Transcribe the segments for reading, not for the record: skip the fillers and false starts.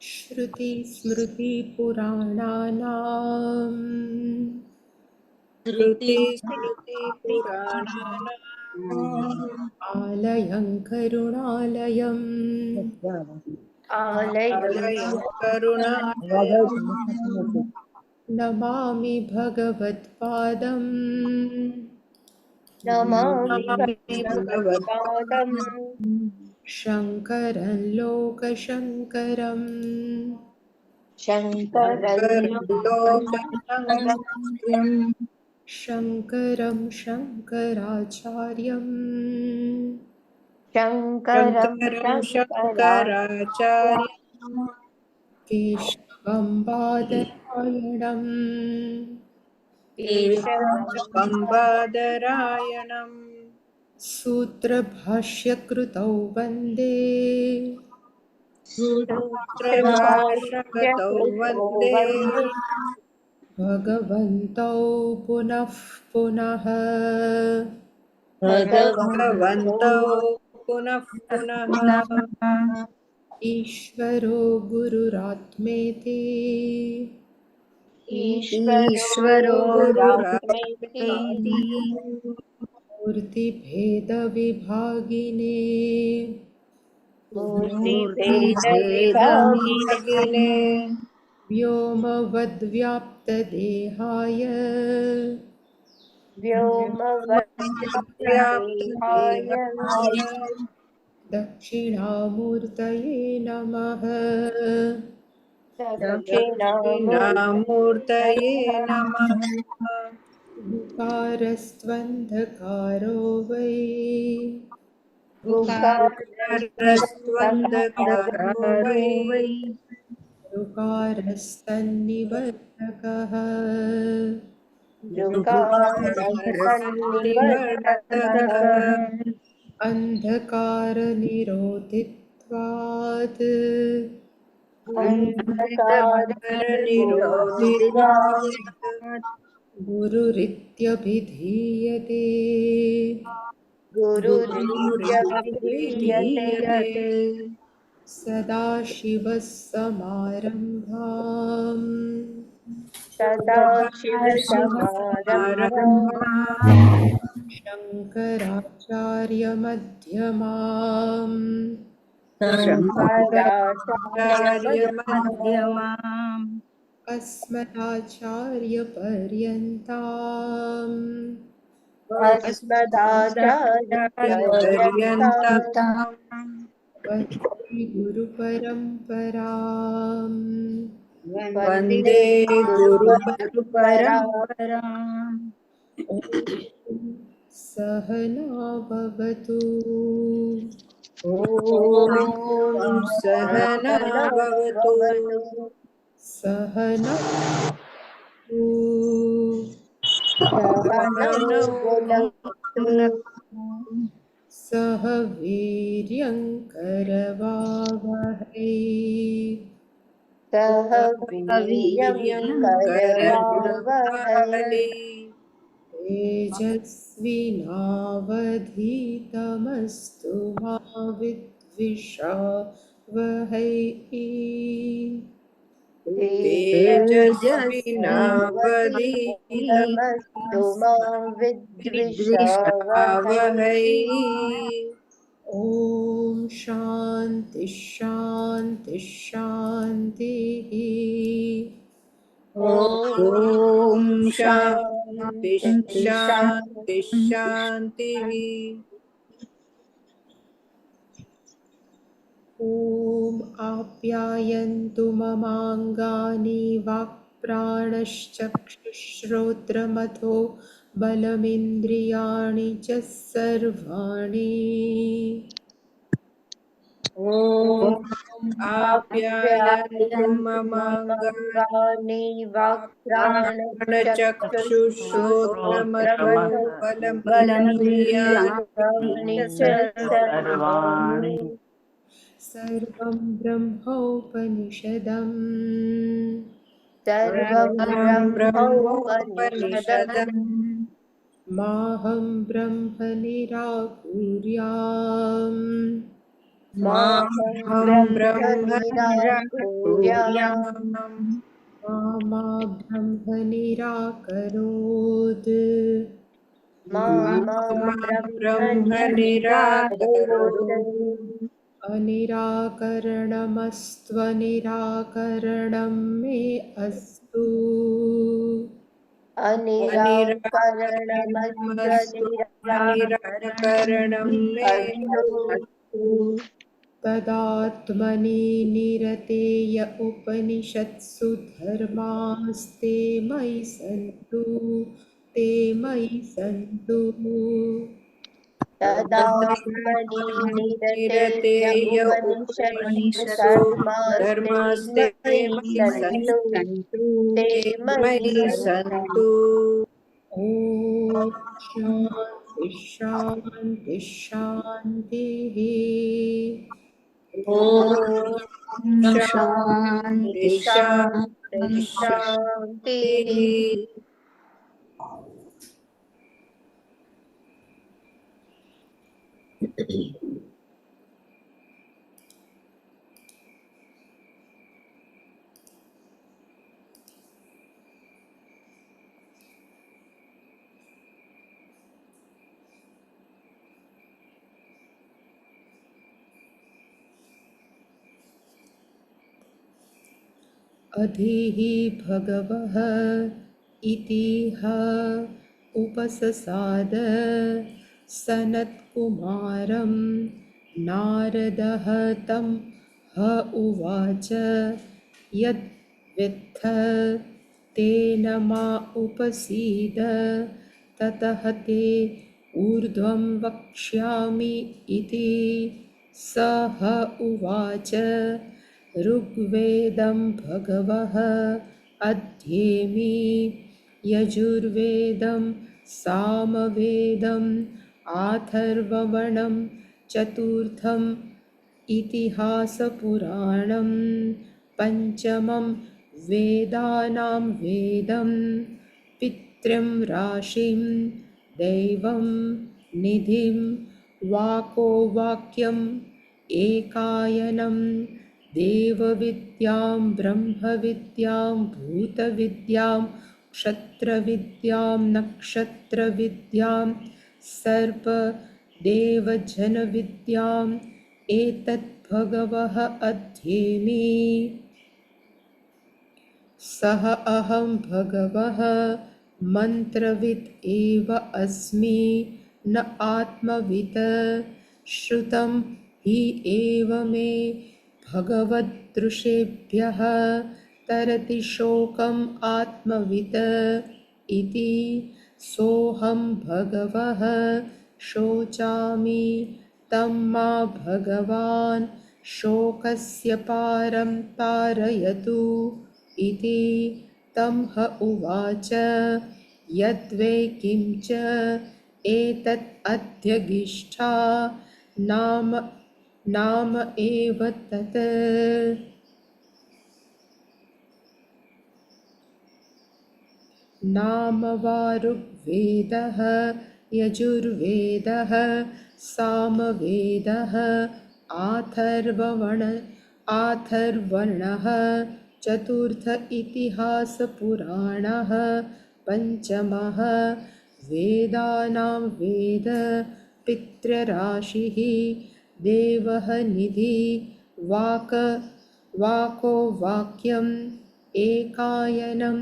श्रुति स्मृति पुराणानाम् श्रुति स्मृति पुराणानाम् आलयं करुणालयम् आलयं करुणालयम् नमामि भगवत्पादम् नमामि भगवत्पादम् शङ्करं लोकशङ्करम् शङ्करं लोकशङ्करम् शङ्करं शङ्कराचार्यम् शङ्करं शङ्कराचार्यम् केशवं बादरायणम् केशवं बादरायणम् सूत्रभाष्यकृतौ वन्दे सूत्रभाष्यकृतौ वन्दे भगवन्तौ पुनः पुनः भगवन्तौ पुनः पुनः ईश्वरो गुरुरात्मेति ईश्वरो गुरुरात्मेति मूर्तिभेदविभागिने मूर्तिभेदविभागिने व्योमवद्व्याप्तदेहाय व्योमवद्व्याप्तदेहाय दक्षिणामूर्तये नमः दक्षिणामूर्तये नमः ऋकारस्त्वन्धकारो वै ऋकारस्त्वन्धकारो वै ऋकारस्तन्निवर्तकः ऋकारस्तन्निवर्तकः अन्धकारनिरोधित्वात् अन्धकारनिरोधित्वात् गुरुरित्यभिधीयते गुरुरित्यभिधीयते सदाशिवः समारम्भाम् सदाशिवसमारम्भाम् शङ्कराचार्यमध्यमाम् शङ्कराचार्यमध्यमाम् अस्मदाचार्यपर्यन्ताम् अस्मदाचार्यपर्यन्ताम् वन्दे गुरुपरम्पराम् वन्दे गुरुपरम्पराम् ॐ सहना भवतु ॐ सहना भवतु सहना सहनौ भुनक्तु सह वीर्यङ्करवावहै सह वीर्यं करवावहै तेजस्विनावधीतमस्तु मा विद्विषावहै तेजस्विनावधीतमस्तु मा विद्विषावहै ॐ शान्ति शान्ति शान्तिः ॐ शान्ति शान्ति शान्तिः ॐ आप्यायन्तु ममाङ्गानि वाक्प्राणश्चक्षुश्रोत्रमथो बलमिन्द्रियाणि च सर्वाणि ॐ आप्यायन्तु ममाङ्गानि वाक्प्राणचक्षुश्रोत्रमथो बलमिन्द्रियाणि च सर्वाणि सर्वं ब्रह्मोपनिषदम् सर्वं ब्रह्मोपनिषदम् माहं ब्रह्म निराकुर्याम् माहं ब्रह्म मा निराकुर्याम् ब्रह्म निराकरोत् मा ब्रह्म ब्रह्म निराकरोत् निराकुर्याम् अनिराकरणमस्त्वनिराकरणं मे अस्तु अनिराकरणमस्तु अनिराकरणं मे अस्तु तदात्मनि निरतेय उपनिषत्सु धर्मास्ते मयि सन्तु ते मयि सन्तु तदात्मनि निरते य निरतेय उपनिषत्सु उपनिषत्सु धर्मास्ते धर्मास्ते मयि मयि सन्तु सन्तु ते ते मयि मयि सन्तु सन्तु। ॐ शान्ति शान्ति शान्तिः ॐ शान्ति शान्ति शान्ति शान्ति शान्तिः। शान्तिः। अधीः भगवः इतिह उपससाद सनत्कुमारं नारदः तं ह उवाच यद्वित्थ तेन मा उपसीद ततः ते ऊर्ध्वं वक्ष्यामि इति सः उवाच ऋग्वेदं भगवः अध्येमि यजुर्वेदं सामवेदम् आथर्वणं चतुर्थम् इतिहासपुराणं पञ्चमं वेदानां वेदं पितृं राशिं दैवं निधिं वाको वाक्यम् एकायनं देवविद्यां ब्रह्मविद्यां भूतविद्यां क्षत्रविद्यां नक्षत्रविद्यां सर्पदेवजनविद्याम् एतद्भगवः अध्येमि सः अहं भगवः मन्त्रवित् एव अस्मि न आत्मवित् श्रुतं हि एव मे भगवदृषेभ्यः तरति शोकम् आत्मवित् इति सोऽहं भगवः शोचामि तं मा भगवान् शोकस्य पारं तारयतु इति तं ह उवाच यद्वै किञ्च एतत् अध्यगिष्ठा नाम एव तत् नाम वा ऋग्वेदः यजुर्वेदः सामवेदः आथर्वणः चतुर्थ इतिहासपुराणः पञ्चमः वेदानां वेद पितृराशिः देवः निधि वाको वाक्यम् एकायनं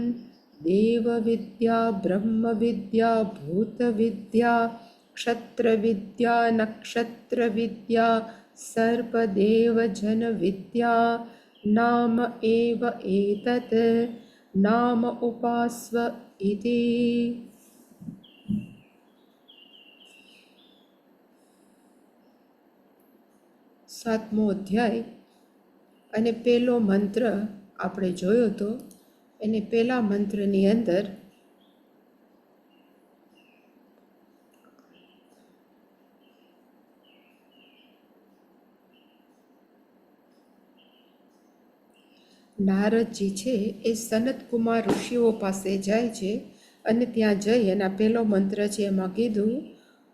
देवविद्या ब्रह्मविद्या भूतविद्या क्षत्रविद्या नक्षत्रविद्या सर्पदेवजनविद्या नाम एव एतत् नाम उपास्व इति 7મો અધ્યાય અને પહેલો મંત્ર આપણે જોયો હતો. એને પહેલા મંત્રની અંદર નારદજી છે એ સનતકુમાર ઋષિઓ પાસે જાય છે અને ત્યાં જઈ એના પહેલો મંત્ર છે એમાં કીધું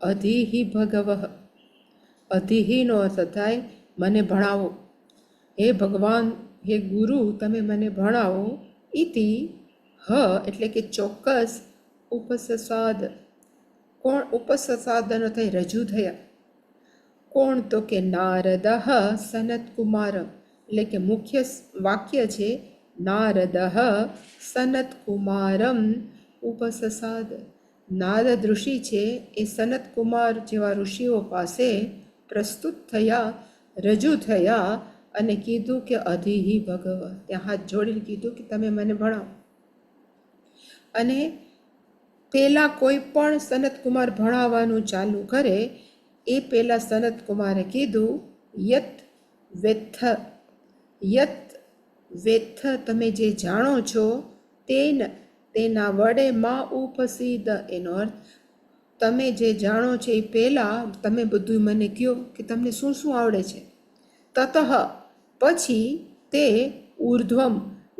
અધિહિ ભગવઃ. અધિહિનો અર્થ થાય મને ભણાવો. હે ભગવાન, હે ગુરુ, તમે મને ભણાવો. ઇતિ હ એટલે કે ચોક્કસ, ઉપસસાદ, કોણ ઉપસસાદનો થઈ રજૂ થયા. કોણ? તો કે નારદઃ સનત કુમાર, એટલે કે મુખ્ય વાક્ય છે નારદઃ સનત કુમારમ ઉપસસાદ. નારદ ઋષિ છે એ સનત કુમાર જેવા ઋષિઓ પાસે પ્રસ્તુત થયા, રજૂ થયા અને કીધું કે અધિહિ ભગવ, ત્યાં હાથ જોડીને કીધું કે તમે મને ભણાવો. અને પેલા કોઈ પણ સનત કુમાર ભણાવવાનું ચાલુ કરે એ પેલા સનત કુમારે કીધું યત વેત્થ, યત વેત્થ, તમે જે જાણો છો તેના વડે માં ઉપસીદ, એનો અર્થ તમે જે જાણો છો એ પહેલાં તમે બધું મને કહો કે તમને શું શું આવડે છે. તતઃ પછી, તે ઉર્ધ્વમ,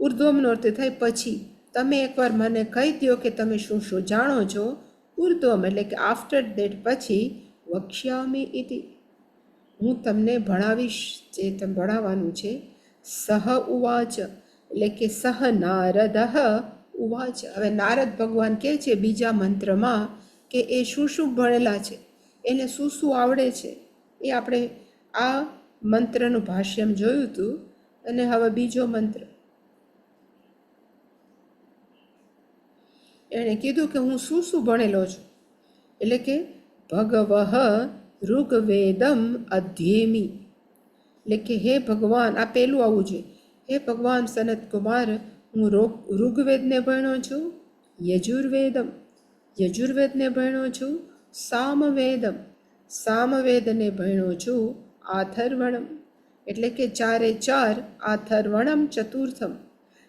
ઉર્ધ્વમનો અર્થ થાય પછી, તમે એકવાર મને કહી દો કે તમે શું શું જાણો છો. ઉર્ધ્વમ એટલે કે આફ્ટર દેટ, પછી વક્ષ્યામિ ઇતિ, હું તમને ભણાવીશ, જે તમે ભણાવવાનું છે. સહ ઉવાચ એટલે કે સહ નારદ ઉવાચ. હવે નારદ ભગવાન કહે છે બીજા મંત્રમાં કે એ શું શું ભણેલા છે, એને શું શું આવડે છે. એ આપણે આ મંત્રનું ભાષ્યમ જોયું હતું. અને હવે બીજો મંત્ર એણે કીધું કે હું શું શું ભણેલો છું. એટલે કે ભગવઃ ઋગ્વેદમ અધ્યેમી, એટલે કે હે ભગવાન, આ પહેલું આવવું જોઈએ. હે ભગવાન સનત કુમાર, હું ઋગ્વેદને ભણ્યો છું, યજુર્વેદમ, યજુર્વેદને ભણ્યો છું, સામવેદમ, સામવેદને ભણ્યો છું, આથર્વણમ એટલે કે ચારે ચાર, આથર્વણમ ચતુર્થમ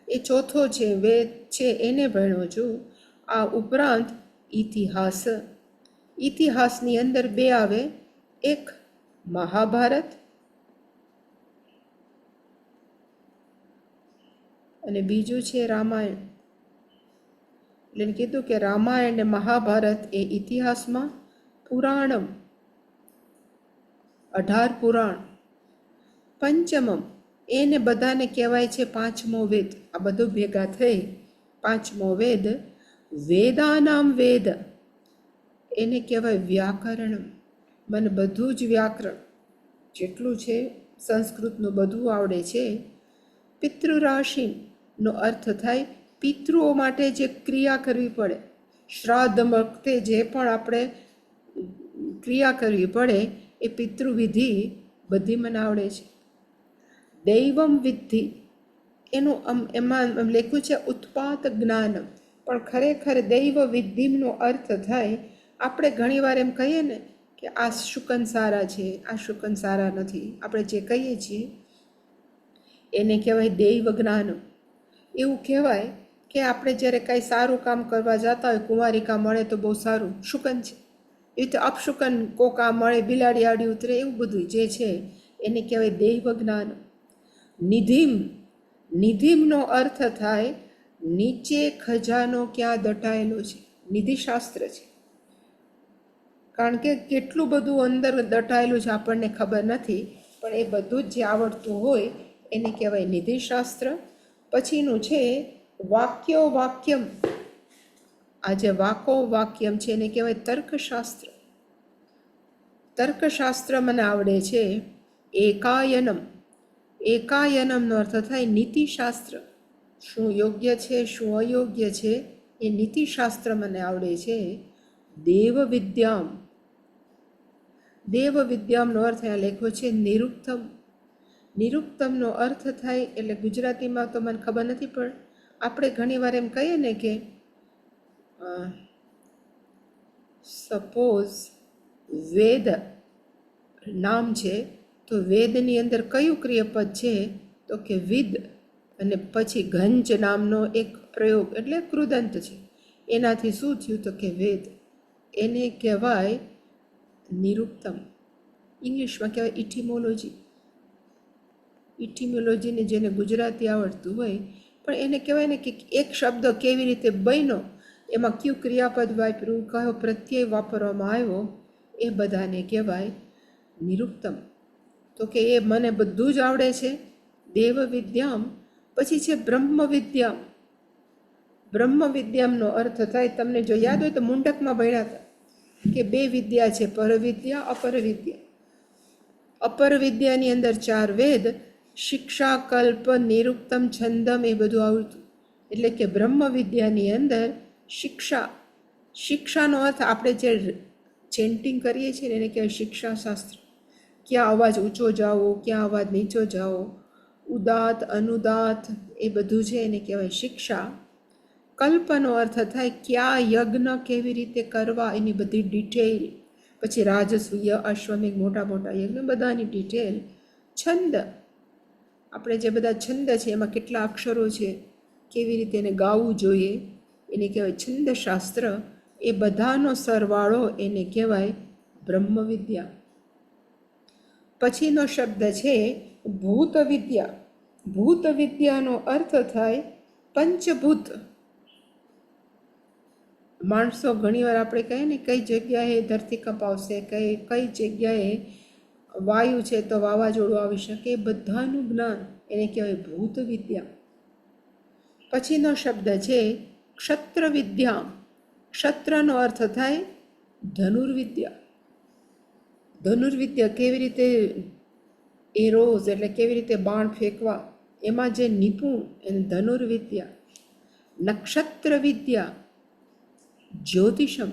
એ ચોથો છે, વેદ છે એને ભણ્યો છું. આ ઉપરાંત ઇતિહાસ, ઇતિહાસની અંદર બે આવે, એક મહાભારત અને બીજું છે રામાયણ. એટલે કીધું કે રામાયણ ને મહાભારત એ ઇતિહાસમાં, પુરાણમ 18 પુરાણ, પંચમમ એને બધાને કહેવાય છે પાંચમો વેદ. આ બધું ભેગા થઈ પાંચમો વેદ. વેદાનામ વેદ એને કહેવાય વ્યાકરણમ, મને બધું જ વ્યાકરણ જેટલું છે સંસ્કૃતનું બધું આવડે છે. પિતૃરાશિનો અર્થ થાય પિતૃઓ માટે જે ક્રિયા કરવી પડે, શ્રાદ્ધ વખતે જે પણ આપણે ક્રિયા કરવી પડે એ પિતૃવિધિ બધી મને આવડે છે. દૈવમ વિદ્ધિ એનું એમાં લખ્યું છે ઉત્પાત જ્ઞાનમ, પણ ખરેખર દૈવ વિદ્ધિનો અર્થ થાય, આપણે ઘણીવાર એમ કહીએ ને કે આ શુકન સારા છે, આ શુકન સારા નથી, આપણે જે કહીએ છીએ એને કહેવાય દૈવ જ્ઞાન. એવું કહેવાય કે આપણે જ્યારે કાંઈ સારું કામ કરવા જતા હોય, કુંવારિકા મળે તો બહુ સારું, શુકન છે. એ રીતે અપશુકન કોકા મળે, બિલાડી આડી ઉતરે, એવું બધું જે છે એને કહેવાય દૈવ જ્ઞાન. નિધિમ, નિધિમનો અર્થ થાય નીચે ખજાનો ક્યાં દટાયેલો છે, નિધિશાસ્ત્ર છે. કારણ કે કેટલું બધું અંદર દટાયેલું છે આપણને ખબર નથી, પણ એ બધું જ જે આવડતું હોય એને કહેવાય નિધિશાસ્ત્ર. પછીનું છે વાક્યો વાક્યમ, આ જે વાકો વાક્યમ છે એને કહેવાય તર્કશાસ્ત્ર. તર્કશાસ્ત્ર મને આવડે છે. એકાયનમ, એકાયનમનો અર્થ થાય નીતિશાસ્ત્ર, શું યોગ્ય છે શું અયોગ્ય છે એ નીતિશાસ્ત્ર મને આવડે છે. દેવ વિદ્યામ, દેવ વિદ્યામનો અર્થ અહીંયા લખ્યો છે નિરુક્તમ. નિરુક્તમનો અર્થ થાય એટલે ગુજરાતીમાં તો મને ખબર નથી, પણ આપણે ઘણીવાર એમ કહીએ ને કે સપોઝ વેદ નામ છે તો વેદની અંદર કયું ક્રિયાપદ છે તો કે વિદ, અને પછી ઘંજ નામનો એક પ્રયોગ એટલે કૃદંત છે, એનાથી શું થયું તો કે વેદ. એને કહેવાય નિરુક્તમ. ઇંગ્લિશમાં કહેવાય ઇટીમોલોજી. ઇટીમોલોજીને જેને ગુજરાતી આવડતું હોય, પણ એને કહેવાય ને કે એક શબ્દ કેવી રીતે બન્યો, એમાં કયું ક્રિયાપદ વાપર્યું, કયો પ્રત્યય વાપરવામાં આવ્યો, એ બધાને કહેવાય નિરુક્તમ. તો કે એ મને બધું જ આવડે છે. દેવ વિદ્યામ, પછી છે બ્રહ્મ વિદ્યામ. બ્રહ્મ વિદ્યામનો અર્થ થાય, તમને જો યાદ હોય તો મુંડકમાં ભણ્યા હતા કે બે વિદ્યા છે, પરવિદ્યા અપર વિદ્યા. અપર વિદ્યાની અંદર 4 વેદ, શિક્ષા, કલ્પ, નિરુક્તમ, છંદમ એ બધું આવતું. એટલે કે બ્રહ્મ વિદ્યાની અંદર શિક્ષા, શિક્ષાનો અર્થ આપણે જે ચેન્ટિંગ કરીએ છીએ એને કહેવાય શિક્ષા શાસ્ત્ર. ક્યાં અવાજ ઊંચો જાઓ, ક્યાં અવાજ નીચો જાઓ, ઉદાત અનુદાત એ બધું છે એને કહેવાય શિક્ષા. કલ્પનો અર્થ થાય ક્યાં યજ્ઞ કેવી રીતે કરવા એની બધી ડિટેલ. પછી રાજસૂય, અશ્વમેઘ, મોટા મોટા યજ્ઞ બધાની ડિટેલ. છંદ, આપણે જે બધા છંદ છે એમાં કેટલા અક્ષરો છે, કેવી રીતે એને ગાવું જોઈએ એને કહેવાય છંદશાસ્ત્ર. એ બધાનો સરવાળો એને કહેવાય બ્રહ્મ વિદ્યા. પછીનો શબ્દ છે ભૂત વિદ્યા. ભૂત વિદ્યાનો અર્થ થાય પંચભૂત. માણસો ઘણીવાર આપણે કહીએ ને કઈ જગ્યાએ ધરતીકંપ આવશે, કઈ જગ્યાએ વાયુ છે તો વાવાઝોડું આવી શકે, એ બધાનું જ્ઞાન એને કહેવાય ભૂત વિદ્યા. પછીનો શબ્દ છે ક્ષત્ર વિદ્યા. ક્ષત્રનો અર્થ થાય ધનુર્વિદ્યા. ધનુર્વિદ્યા કેવી રીતે એરોઝ એટલે કેવી રીતે બાણ ફેંકવા એમાં જે નિપુણ એને ધનુર્વિદ્યા. નક્ષત્ર વિદ્યા. જ્યોતિષમ,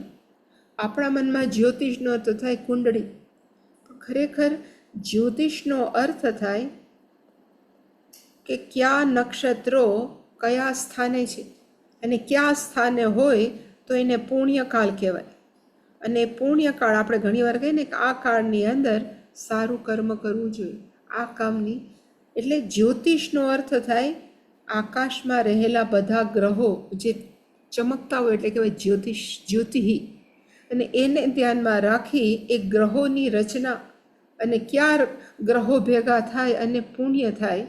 આપણા મનમાં જ્યોતિષનો અર્થ થાય કુંડળી, ખરેખર જ્યોતિષનો અર્થ થાય કે કયા નક્ષત્રો કયા સ્થાને છે અને કયા સ્થાને હોય તો એને પુણ્યકાળ કહેવાય. અને પુણ્યકાળ આપણે ઘણીવાર કહીએ ને કે આ કાળની અંદર સારું કર્મ કરવું જોઈએ, આ કામની. એટલે જ્યોતિષનો અર્થ થાય આકાશમાં રહેલા બધા ગ્રહો જે ચમકતા હોય એટલે કહેવાય જ્યોતિષ, જ્યોતિહી. અને એને ધ્યાનમાં રાખી એ ગ્રહોની રચના અને ક્યાં ગ્રહો ભેગા થાય અને પુણ્ય થાય,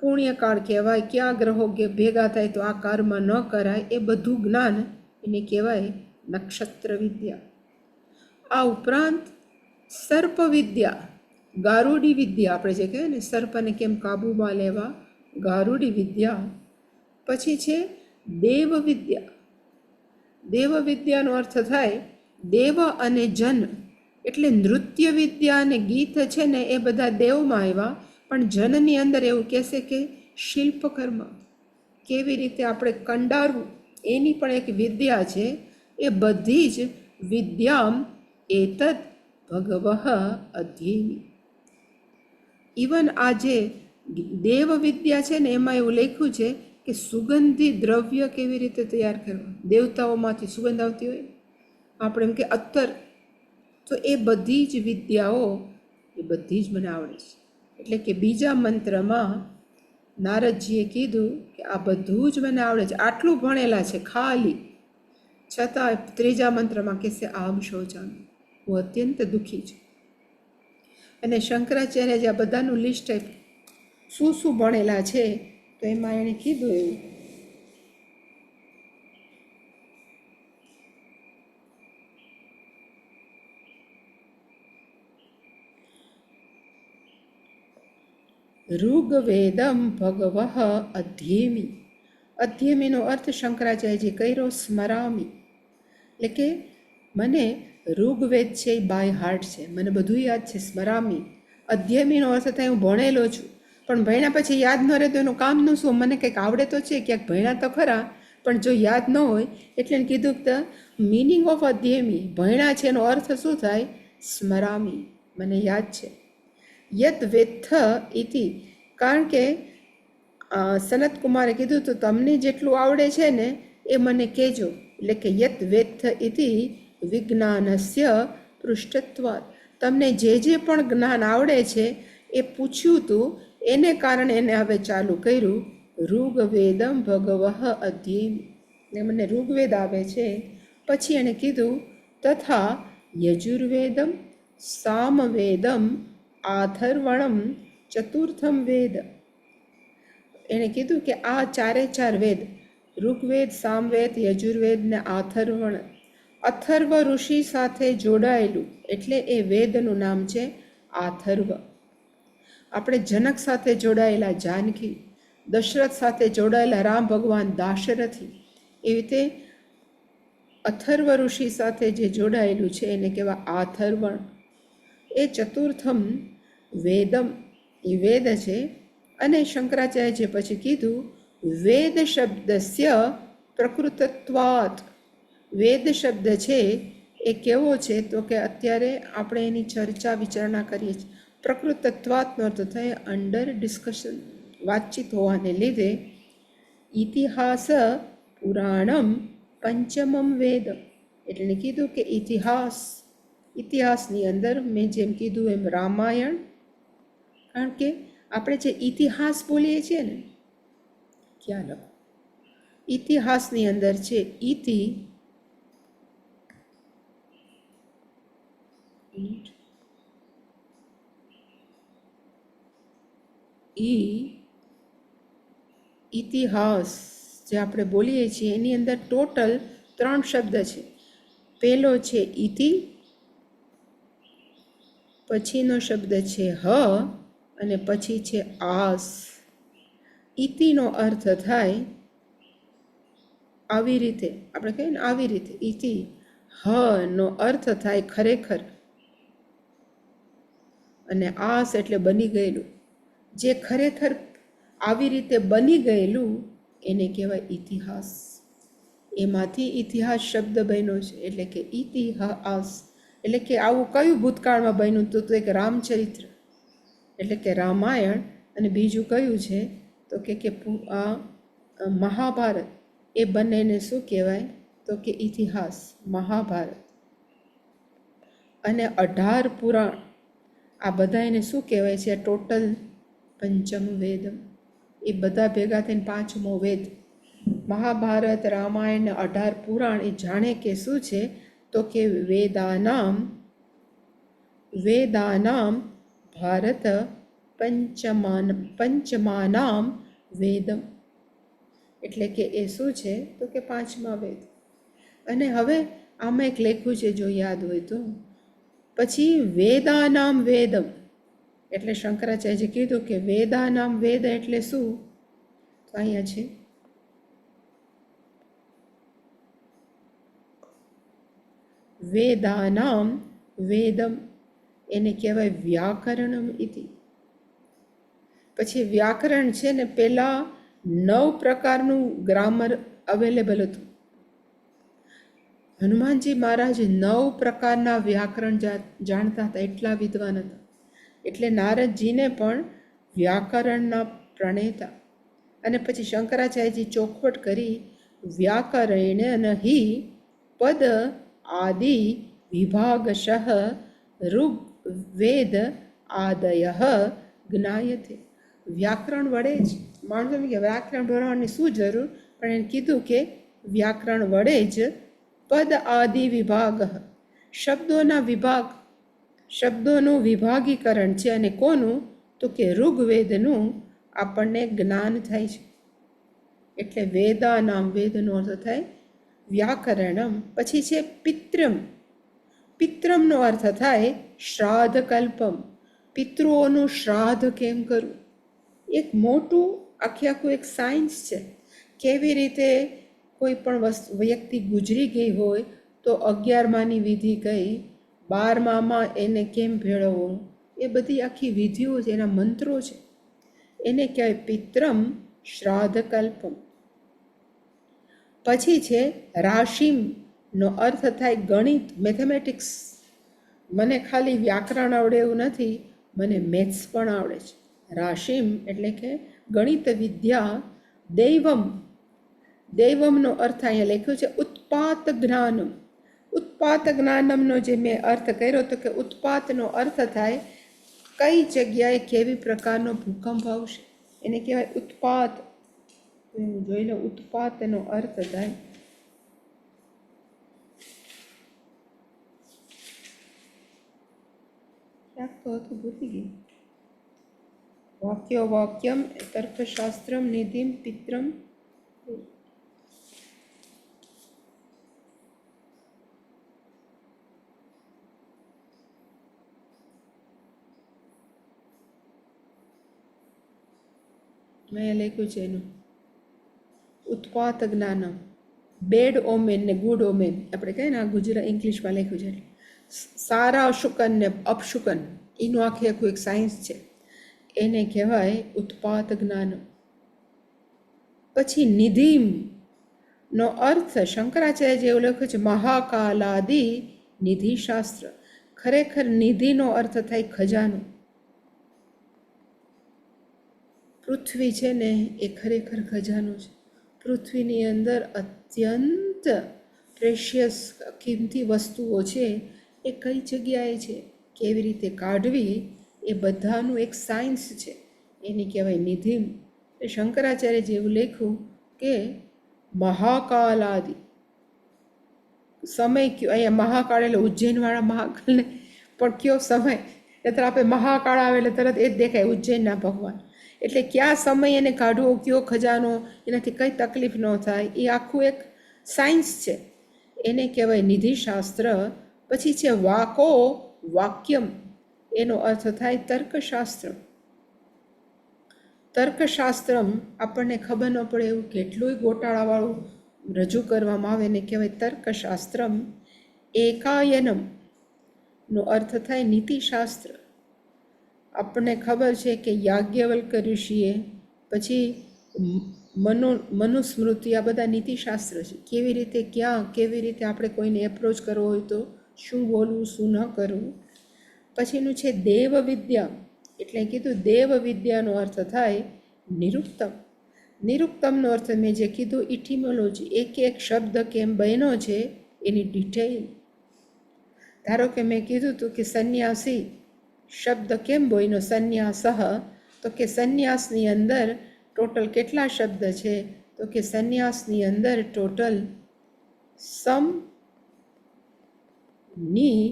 પુણ્યકાળ કહેવાય. ક્યાં ગ્રહો ભેગા થાય તો આ કર્મ ન કરાય, એ બધું જ્ઞાન એને કહેવાય નક્ષત્ર વિદ્યા. આ ઉપરાંત સર્પ વિદ્યા, ગારુડી વિદ્યા, આપણે જે કહીએ ને સર્પને કેમ કાબૂમાં લેવા, ગારુડી વિદ્યા. પછી છે દેવ વિદ્યા. દેવ વિદ્યાનો અર્થ થાય દેવ અને જન. એટલે નૃત્ય વિદ્યા અને ગીત છે ને એ બધા દેવમાં આવ્યા, પણ જનની અંદર એવું કહેશે કે શિલ્પકર્મ કેવી રીતે આપણે કંડારવું એની પણ એક વિદ્યા છે. એ બધી જ વિદ્યામ એતદ ભગવઃ અધ્યેમી. ઇવન આ જે દેવ વિદ્યા છે ને એમાં એવું લખ્યું છે કે સુગંધી દ્રવ્ય કેવી રીતે તૈયાર કરવા, દેવતાઓમાંથી સુગંધ આવતી હોય આપણે એમ કે અત્તર, તો એ બધી જ વિદ્યાઓ એ બધી જ મને આવડે છે. એટલે કે બીજા મંત્રમાં નારદજીએ કીધું કે આ બધું જ મને આવડે છે, આટલું ભણેલા છે ખાલી, છતાં ત્રીજા મંત્રમાં કહેશે આમ શૌચામી, હું અત્યંત દુઃખી છું. અને શંકરાચાર્ય જે આ બધાનું લિસ્ટ આપ્યું શું શું ભણેલા છે તો એમાં એણે કીધું એવું ઋગ્વેદમ ભગવઃ અધ્યેમી. અધ્યેમીનો અર્થ શંકરાચાર્યજી કર્યો સ્મરામી. એટલે કે મને ઋગ્વેદ છે એ બાય હાર્ટ છે, મને બધું યાદ છે. સ્મરામી. અધ્યેમીનો અર્થ થાય હું ભણેલો છું, પણ ભણ્યા પછી યાદ ન રહે તો એનું કામનું શું? મને કંઈક આવડે તો છે, ક્યાંક ભણ્યા તો ખરા, પણ જો યાદ ન હોય એટલે એને કીધું કે મિનિંગ ઓફ અધ્યેમી, ભણ્યા છે એનો અર્થ શું થાય? સ્મરામી, મને યાદ છે. યત વેત્થ ઇતિ, કારણ કે સનત કુમારે કીધું તો તમને જેટલું આવડે છે ને એ મને કહેજો. એટલે કે યત વેત્થ ઇતિ વિજ્ઞાનસ્ય પૃષ્ઠત્વાદ, તમને જે પણ જ્ઞાન આવડે છે એ પૂછ્યું હતું, એને કારણે એને હવે ચાલુ કર્યું ઋગ્વેદમ ભગવઃ અધ્યેમી. ને મને ઋગ્વેદ આવે છે. પછી એણે કીધું તથા યજુર્વેદમ સામવેદમ આથર્વણમ ચતુર્થમ વેદ. એણે કીધું કે આ 4 વેદ, ઋગ્વેદ, સામવેદ, યજુર્વેદ ને આથર્વણ, અથર્વ ઋષિ સાથે જોડાયેલું એટલે એ વેદનું નામ છે આથર્વ. આપણે જનક સાથે જોડાયેલા જાનકી, દશરથ સાથે જોડાયેલા રામ ભગવાન દાશરથી, એવી રીતે અથર્વ ઋષિ સાથે જે જોડાયેલું છે એને કહેવાય આથર્વણ. એ ચતુર્થમ વેદમ, એ વેદ છે. અને શંકરાચાર્યજીએ પછી કીધું વેદ શબ્દસ્ય પ્રકૃતત્વાત. વેદ શબ્દ છે એ કેવો છે તો કે અત્યારે આપણે એની ચર્ચા વિચારણા કરીએ છીએ. પ્રકૃતત્વાતનો અર્થ થાય અંડર ડિસ્કશન, વાતચીત હોવાને લીધે. ઇતિહાસ પુરાણમ પંચમમ વેદ, એટલે કીધું કે ઇતિહાસની અંદર મેં જેમ કીધું એમ રામાયણ, કારણ કે આપણે જે ઇતિહાસ બોલીએ છીએ ને, ક્યાં લખો, ઇતિહાસની અંદર છે ઇતિ, ઇતિહાસ જે આપણે બોલીએ છીએ એની અંદર ટોટલ 3 શબ્દ છે. પહેલો છે ઇતિ, પછીનો શબ્દ છે હ, અને પછી છે આસ. ઇતિનો અર્થ થાય આવી રીતે, આપણે કહીએ ને આવી રીતે ઇતિ. હ નો અર્થ થાય ખરેખર, અને આસ એટલે બની ગયેલું. જે ખરેખર આવી રીતે બની ગયેલું એને કહેવાય ઇતિહાસ. એમાંથી ઇતિહાસ શબ્દ બન્યો છે, એટલે કે ઇતિહાસ. એટલે કે આવું કયું ભૂતકાળમાં બન્યું હતું? તો એક રામચરિત્ર એટલે કે રામાયણ, અને બીજું કયું છે તો કે આ મહાભારત. એ બંનેને શું કહેવાય તો કે ઇતિહાસ, મહાભારત. અને 18 પુરાણ, આ બધા એને શું કહેવાય છે? ટોટલ પંચમ વેદમ. એ બધા ભેગા થઈને 5મો વેદ. મહાભારત, રામાયણ, 18 પુરાણ એ જાણે કે શું છે તો કે વેદાનામ ભારત પંચમાનામ વેદમ. એટલે કે એ શું છે તો કે 5મા વેદ. અને હવે આમાં એક લખ્યું છે, જો યાદ હોય તો, પછી વેદાનામ વેદમ. એટલે શંકરાચાર્યજી કીધું કે વેદાનામ વેદ એટલે શું? તો અહીંયા છે વેદાનામ વેદમ, એને કહેવાય વ્યાકરણમ ઇતિ. પછી વ્યાકરણ છે ને, પહેલા 9 પ્રકારનું ગ્રામર અવેલેબલ હતું. હનુમાનજી મહારાજ 9 પ્રકારના વ્યાકરણ જાણતા હતા, એટલા વિદ્વાન હતા. એટલે નારદજીને પણ વ્યાકરણના પ્રણેતા. અને પછી શંકરાચાર્યજી ચોખવટ કરી, વ્યાકરણ હિ પદ આદિ વિભાગશઃ ઋગ્વેદ આદયઃ જ્ઞાયતે. વ્યાકરણ વડે જ માણસો કે વ્યાકરણ ભણવાની શું જરૂર, પણ એને કીધું કે વ્યાકરણ વડે જ પદ આદિ વિભાગ, શબ્દોના વિભાગ, શબ્દોનું વિભાગીકરણ છે. અને કોનું તો કે ઋગ્વેદનું આપણને જ્ઞાન થાય છે. એટલે વેદાનામ, વેદનો અર્થ થાય વ્યાકરણમ. પછી છે પિત્રમ. પિત્રમનો અર્થ થાય શ્રાદ્ધ કલ્પમ, પિતૃઓનું શ્રાદ્ધ કેમ કરવું. એક મોટું આખું એક સાયન્સ છે. કેવી રીતે કોઈ પણ વ્યક્તિ ગુજરી ગઈ હોય તો 11માની વિધિ કઈ, 12મામાં એને કેમ ભેળવવો, એ બધી આખી વિધિઓ છે, એના મંત્રો છે. એને કહેવાય પિત્રમ શ્રાદ્ધ કલ્પમ. પછી છે રાશિમ, નો અર્થ થાય ગણિત, મેથેમેટિક્સ. મને ખાલી વ્યાકરણ આવડે એવું નથી, મને મેથ્સ પણ આવડે છે. રાશિમ એટલે કે ગણિત વિદ્યા. દૈવમ, દૈવમનો અર્થ અહીંયા લખ્યો છે ઉત્પાત જ્ઞાનમ. ઉત્પાત જ્ઞાનમનો જે મેં અર્થ કર્યો તો કે ઉત્પાતનો અર્થ થાય કઈ જગ્યાએ કેવી પ્રકારનો ભૂકંપ આવશે, એને કહેવાય ઉત્પાત. જોઈ લો, ઉત્પાતનો અર્થ થાય ક્યાંક તો હતું, ભૂલી ગઈ. વાક્યમ તર્કશાસ્ત્રમ નિધિમ પિત્રમ. મેં લખ્યું છે એનું ઉત્પાત જ્ઞાનમ, બેડ ઓમેન ને ગુડ ઓમેન, આપણે કહીએ ને આ ગુજરાત ઇંગ્લિશમાં લખ્યું છે. સારા શુકન ને અપશુકન એનું આખું એક સાયન્સ છે, એને કહેવાય ઉત્પાત જ્ઞાન. પછી નિધિમ નો અર્થ શંકરાચાર્ય એવું લખ્યું છે મહાકાલાદિ નિધિ શાસ્ત્ર. ખરેખર નિધિનો અર્થ થાય ખજાનો. પૃથ્વી છે ને એ ખરેખર ખજાનો છે. પૃથ્વીની અંદર અત્યંત પ્રેશિયસ કિંમતી વસ્તુઓ છે. એ કઈ જગ્યાએ છે, કેવી રીતે કાઢવી, એ બધાનું એક સાયન્સ છે, એને કહેવાય નિધિમ. શંકરાચાર્ય જેવું લખ્યું કે મહાકાલાદિ સમય કયો, અહીંયા મહાકાળ એટલે ઉજ્જૈનવાળા મહાકાળને પણ કયો સમય, એટલે આપણે મહાકાળ આવે એટલે તરત એ જ દેખાય ઉજ્જૈનના ભગવાન. એટલે કયા સમય એને કાઢવો, કયો ખજાનો, એનાથી કંઈ તકલીફ ન થાય, એ આખું એક સાયન્સ છે, એને કહેવાય નિધિશાસ્ત્ર. પછી છે વાકો વાક્યમ, એનો અર્થ થાય તર્કશાસ્ત્ર. તર્કશાસ્ત્રમ આપણને ખબર ન પડે એવું કેટલુંય ગોટાળાવાળું રજૂ કરવામાં આવે, એને કહેવાય તર્કશાસ્ત્રમ. એકાયનમ નો અર્થ થાય નીતિશાસ્ત્ર. આપણને ખબર છે કે યાજ્ઞવલ્ક ઋષિએ, પછી મનુસ્મૃતિ, આ બધા નીતિશાસ્ત્ર છે. કેવી રીતે, ક્યાં, કેવી રીતે આપણે કોઈને એપ્રોચ કરવો હોય તો શું બોલવું, શું ન કરવું. પછીનું છે દેવ વિદ્યા, એટલે કીધું દેવ વિદ્યાનો અર્થ થાય નિરુક્તમ. નિરુક્તમનો અર્થ મેં જે કીધું ઇટિમોલોજી, એક એક શબ્દ કેમ બન્યો છે એની ડિટેલ. ધારો કે મેં કીધું હતું કે સંન્યાસી શબ્દ કેમ બન્યો સંન્યાસઃ, તો કે સંન્યાસની અંદર ટોટલ કેટલા શબ્દ છે, તો કે સંન્યાસની અંદર ટોટલ સમ, ની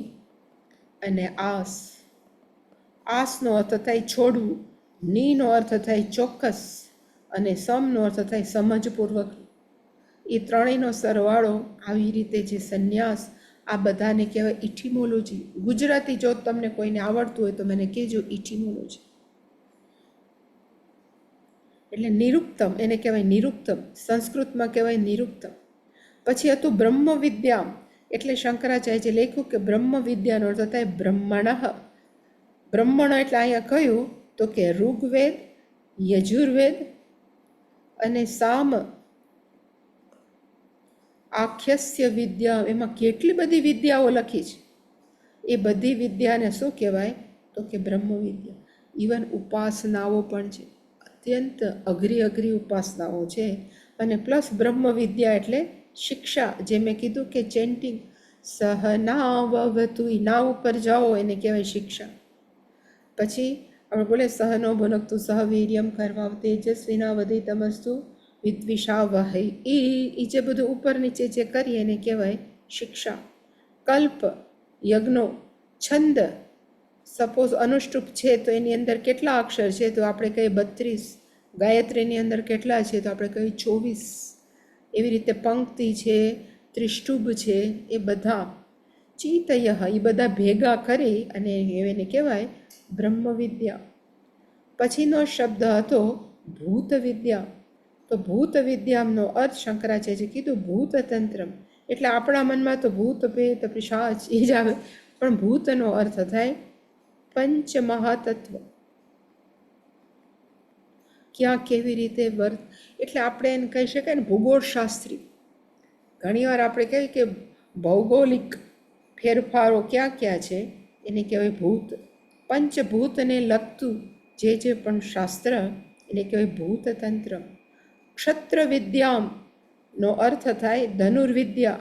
અને આસ. આસનો અર્થ થાય છોડવું, નીનો અર્થ થાય ચોક્કસ, અને સમનો અર્થ થાય સમજપૂર્વક. એ ત્રણેયનો સરવાળો આવી રીતે જે સંન્યાસ, આ બધાને કહેવાય ઇટિમોલોજી. ગુજરાતી જો તમને કોઈને આવડતું હોય તો મને કહેજો ઇટિમોલોજી. એટલે નિરુક્તમ, એને કહેવાય નિરુક્તમ, સંસ્કૃતમાં કહેવાય નિરુક્તમ. પછી હતું બ્રહ્મ વિદ્યા, એટલે શંકરાચાર્યએ લખ્યું કે બ્રહ્મ વિદ્યાનો અર્થ થાય બ્રહ્મણ. બ્રહ્મણ એટલે અહીંયા કહ્યું તો કે ઋગ્વેદ, યજુર્વેદ અને સામ આખ્યસ્ય વિદ્યા, એમાં કેટલી બધી વિદ્યાઓ લખી છે. એ બધી વિદ્યાને શું કહેવાય, તો કે બ્રહ્મ વિદ્યા. ઇવન ઉપાસનાઓ પણ છે, અત્યંત અઘરી ઉપાસનાઓ છે. અને પ્લસ બ્રહ્મ વિદ્યા એટલે શિક્ષા, જે મેં કીધું કે ચેન્ટિંગ, સહનાવવતુ, ના ઉપર જાઓ એને કહેવાય શિક્ષા. પછી આપણે બોલે સહનો ભુનક્તુ સહ વીર્યમ કરવાવ તેજસ્વીના વધિતમસ્તુ વિદ્વિષાવહૈ, એ જે બધું ઉપર નીચે જે કરીએ એને કહેવાય શિક્ષા. કલ્પ, યજ્ઞો, છંદ, સપોઝ અનુષ્ટુપ છે તો એની અંદર કેટલા અક્ષર છે, તો આપણે કહીએ 32. ગાયત્રીની અંદર કેટલા છે, તો આપણે કહીએ 24. એવી રીતે પંક્તિ છે, ત્રિષ્ટુભ છે, એ બધા ચિતય, એ બધા ભેગા કરી અને એને કહેવાય બ્રહ્મ વિદ્યા. પછીનો શબ્દ હતો ભૂત વિદ્યા. તો ભૂત વિદ્યાનો અર્થ શંકરાચાર્યે કીધું ભૂતતંત્રમ, એટલે આપણા મનમાં તો ભૂત પ્રેત પિશાચ એ જ આવે, પણ ભૂતનો અર્થ થાય પંચ મહાતત્વ. ક્યાં કેવી રીતે વર્ત, એટલે આપણે એને કહી શકાય ને ભૂગોળશાસ્ત્રી. ઘણીવાર આપણે કહીએ કે ભૌગોલિક ફેરફારો ક્યાં ક્યાં છે, એને કહેવાય ભૂત. પંચભૂતને લગતું જે પણ શાસ્ત્ર એને કહેવાય ભૂતતંત્ર. ક્ષત્ર વિદ્યાનો અર્થ થાય ધનુર્વિદ્યા.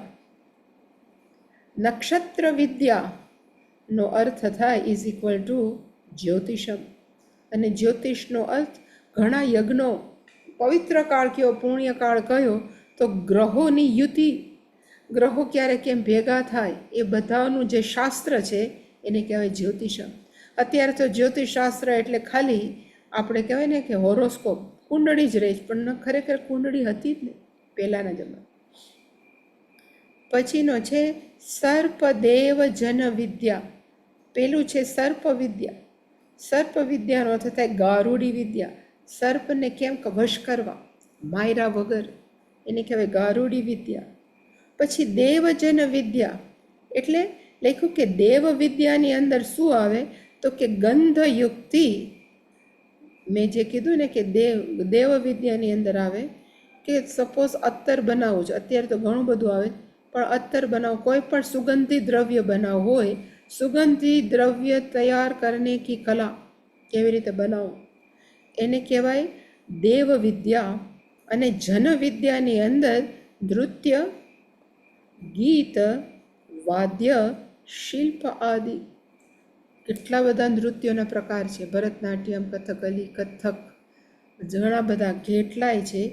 નક્ષત્ર વિદ્યાનો અર્થ થાય ઇઝ ઇક્વલ ટુ જ્યોતિષમ. અને જ્યોતિષનો અર્થ ઘણા યજ્ઞો, પવિત્ર કાળ કયો, પુણ્યકાળ કયો, તો ગ્રહોની યુતિ, ગ્રહો ક્યારે કેમ ભેગા થાય, એ બધાનું જે શાસ્ત્ર છે એને કહેવાય જ્યોતિષમ. અત્યારે તો જ્યોતિષશાસ્ત્ર એટલે ખાલી આપણે કહેવાય ને કે હોરોસ્કોપ, કુંડળી જ રહી, પણ ખરેખર કુંડળી હતી જ ને પહેલાંના જમાના. પછીનો છે સર્પદેવ જન વિદ્યા. પેલું છે સર્પ વિદ્યા. સર્પ વિદ્યાનો અર્થ થાય ગારુડી વિદ્યા. સર્પને કેમ વશ કરવા, માયરા વગર, એને કહેવાય ગારુડી વિદ્યા. પછી દેવજન વિદ્યા, એટલે લખ્યું કે દેવ વિદ્યાની અંદર શું આવે તો કે ગંધયુક્તિ. મેં જે કીધું ને કે દેવ વિદ્યાની અંદર આવે કે સપોઝ અત્તર બનાવવું છે, અત્યારે તો ઘણું બધું આવે, પણ અત્તર બનાવો, કોઈ પણ સુગંધી દ્રવ્ય બનાવવું હોય, સુગંધી દ્રવ્ય તૈયાર કરને કી કલા, કેવી રીતે બનાવવું, એને કહેવાય દેવ વિદ્યા. અને જન વિદ્યાની અંદર નૃત્ય, ગીત, વાદ્ય, શિલ્પ આદિ કેટલા બધા નૃત્યોના પ્રકાર છે. ભરતનાટ્યમ, કથકલી, કથક, ઘણા બધા કેટલાય છે.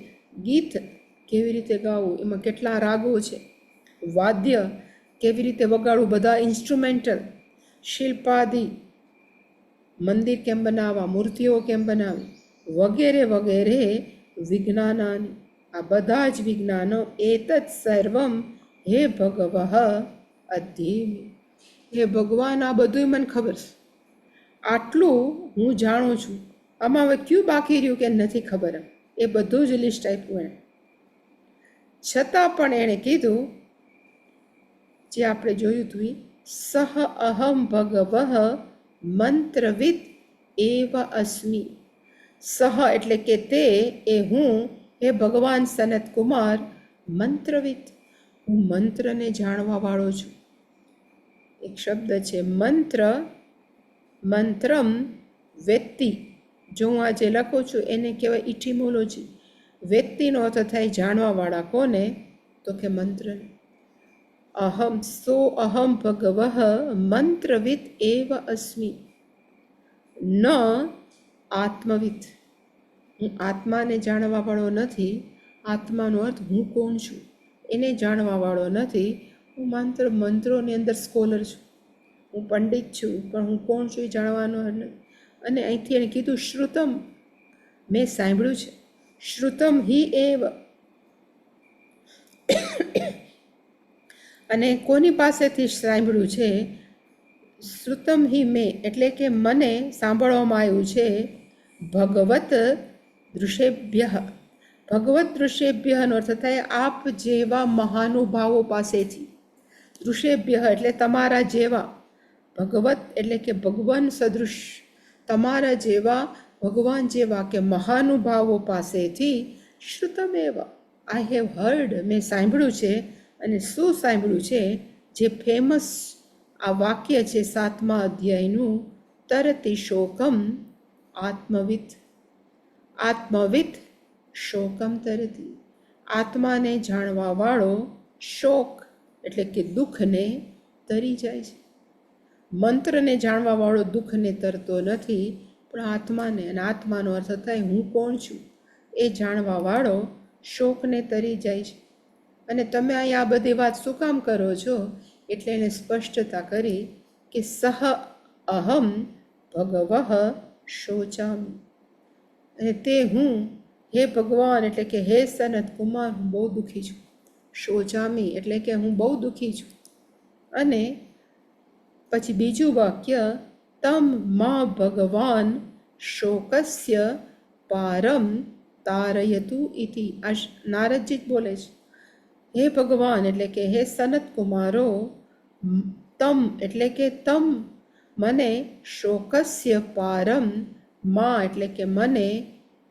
ગીત કેવી રીતે ગાવું, એમાં કેટલા રાગો છે. વાદ્ય કેવી રીતે વગાડવું, બધા ઇન્સ્ટ્રુમેન્ટલ. શિલ્પાદિ, મંદિર કેમ બનાવવા, મૂર્તિઓ કેમ બનાવવી, વગેરે વગેરે વિજ્ઞાનાની, આ બધા જ વિજ્ઞાનો. એતત સર્વમ હે ભગવઃ અધ્યેમિ, હે ભગવાન આ બધું મને ખબર છે, આટલું હું જાણું છું. આમાં હવે ક્યું બાકી રહ્યું કે નથી ખબર, એ બધું જ લિસ્ટ આપ્યું એણે. છતાં પણ એણે કીધું, જે આપણે જોયું હતું, સહ અહમ ભગવઃ મંત્રવિદ એવ અસ્મિ. સહ એટલે કે તે, એ હું, હે ભગવાન સનત કુમાર, મંત્રવિદ, હું મંત્રને જાણવા વાળો છું. એક શબ્દ છે મંત્ર, મંત્રમ વેત્તિ. જો હું આજે લખું છું એને કહેવાય ઇટિમોલોજી. વેત્તિનો અર્થ થાય જાણવાવાળા. કોને તો કે મંત્રને. અહમ સો અહમ ભગવઃ મંત્રવિદ એવ અસ્મિ ન આત્મવિદ. હું આત્માને જાણવા વાળો નથી. આત્માનો અર્થ હું કોણ છું એને જાણવા વાળો નથી. હું માત્ર મંત્રોની અંદર સ્કોલર છું, હું પંડિત છું, પણ હું કોણ છું એ જાણવાનો નથી. અને અહીંથી એને કીધું શ્રુતમ, મેં સાંભળ્યું છે. શ્રુતમ હિ એવ, અને કોની પાસેથી સાંભળ્યું છે? શ્રુતમ હિ મેં, એટલે કે મને સાંભળવામાં આવ્યું છે. ભગવત દૃશેભ્ય, ભગવત દૃશેભ્યનો અર્થ થાય આપ જેવા મહાનુભાવો પાસેથી. દૃશેભ્ય એટલે તમારા જેવા, ભગવત એટલે કે ભગવાન સદૃશ, તમારા જેવા, ભગવાન જેવા કે મહાનુભાવો પાસેથી. શ્રુતમેવ, આઈ હેવ હર્ડ, મેં સાંભળ્યું છે. અને શું સાંભળ્યું છે? જે ફેમસ આ વાક્ય છે 7મા અધ્યાયનું, તરતિ શોકમ આત્મવિદ. આત્મવિદ શોકમ તરતિ, આત્માને જાણવા વાળો શોક એટલે કે દુઃખને તરી જાય છે. મંત્રને જાણવા વાળો દુઃખને તરતો નથી, પણ આત્માને, અને આત્માનો અર્થ થાય હું કોણ છું એ જાણવા વાળો શોકને તરી જાય છે. અને તમે અહીં આ બધી વાત શું કામ કરો છો? એટલે એને સ્પષ્ટતા કરી કે સહ અહમ ભગવઃ શોચામિ, અને તે હું, હે ભગવાન એટલે કે હે સનત કુમાર, હું બહુ દુઃખી છું. શોચામી એટલે કે હું બહુ દુઃખી છું. અને પછી બીજું વાક્ય, તમ મા ભગવાન શોકસ્ય પારમ તારયતુ ઇતિ. આ નારદજી જ બોલે છે. હે ભગવાન એટલે કે હે સનત કુમારો, તમ એટલે કે તમ મને, શોકસ્ય પારમ, માં એટલે કે મને,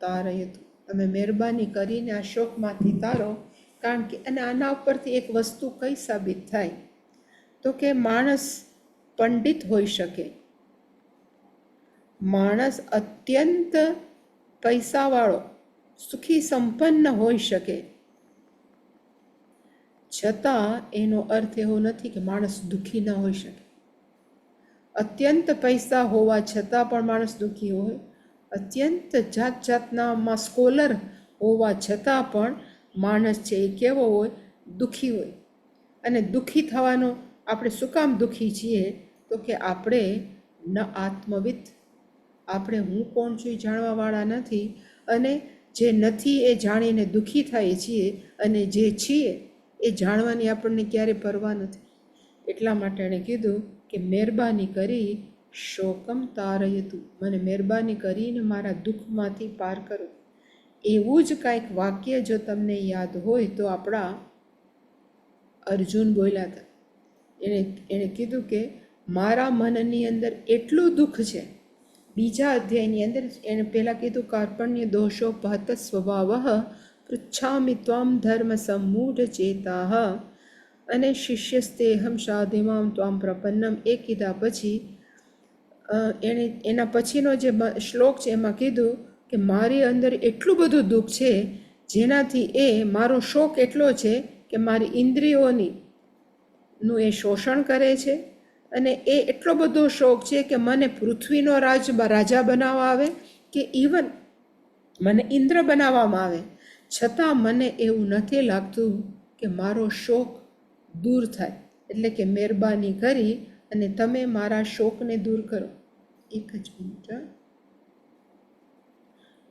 તારયતુ તમે મહેરબાની કરીને આ શોકમાંથી તારો. કારણ કે અને આના ઉપરથી એક વસ્તુ કઈ સાબિત થાય તો કે માણસ પંડિત હોઈ શકે, માણસ અત્યંત પૈસાવાળો, સુખી સંપન્ન હોઈ શકે, છતાં એનો અર્થ એવો નથી કે માણસ દુઃખી ન હોઈ શકે. અત્યંત પૈસા હોવા છતાં પણ માણસ દુઃખી હોય, અત્યંત જાત જાતનામાં સ્કોલર હોવા છતાં પણ માણસ છે એ કેવો હોય? દુઃખી હોય. અને દુઃખી થવાનો આપણે શું કામ દુઃખી છીએ? તો કે આપણે ન આત્મવિદ, આપણે હું કોણ છું એ જાણવાવાળા નથી. અને જે નથી એ જાણીને દુઃખી થઈએ છીએ, અને જે છીએ એ જાણવાની આપણને ક્યારે પરવા નથી. એટલા માટે એણે કીધું કે મહેરબાની કરી શોકમ તારયતુ, મને મહેરબાની કરીને મારા દુઃખમાંથી પાર કરો. એવું જ કાંઈક વાક્ય જો તમને યાદ હોય તો આપણા અર્જુન બોલ્યા હતા. એણે કીધું કે મારા મનની અંદર એટલું દુઃખ છે. બીજા અધ્યાયની અંદર એણે પહેલાં કીધું કાર્પણ્ય દોષો પહત સ્વભાવ પૃચ્છામિ ત્વામ ધર્મ સમૂઢ ચેતાહ, અને શિષ્યસ્તેહમ સાધિમામ ત્વામ પ્રપન્નમ, એ કીધા પછી એના પછીનો જે શ્લોક છે એમાં કીધું કે મારી અંદર એટલું બધું દુઃખ છે જેનાથી મારો શોક એટલો છે કે મારી ઇન્દ્રિયોનું એ શોષણ કરે છે, અને એ એટલો બધો શોક છે કે મને પૃથ્વીનો રાજા બનાવવા આવે કે ઇવન મને ઇન્દ્ર બનાવવામાં આવે, છતાં મને એવું નથી લાગતું કે મારો શોક દૂર થાય. એટલે કે મહેરબાની કરી અને તમે મારા શોકને દૂર કરો. એક જ મિનિટ,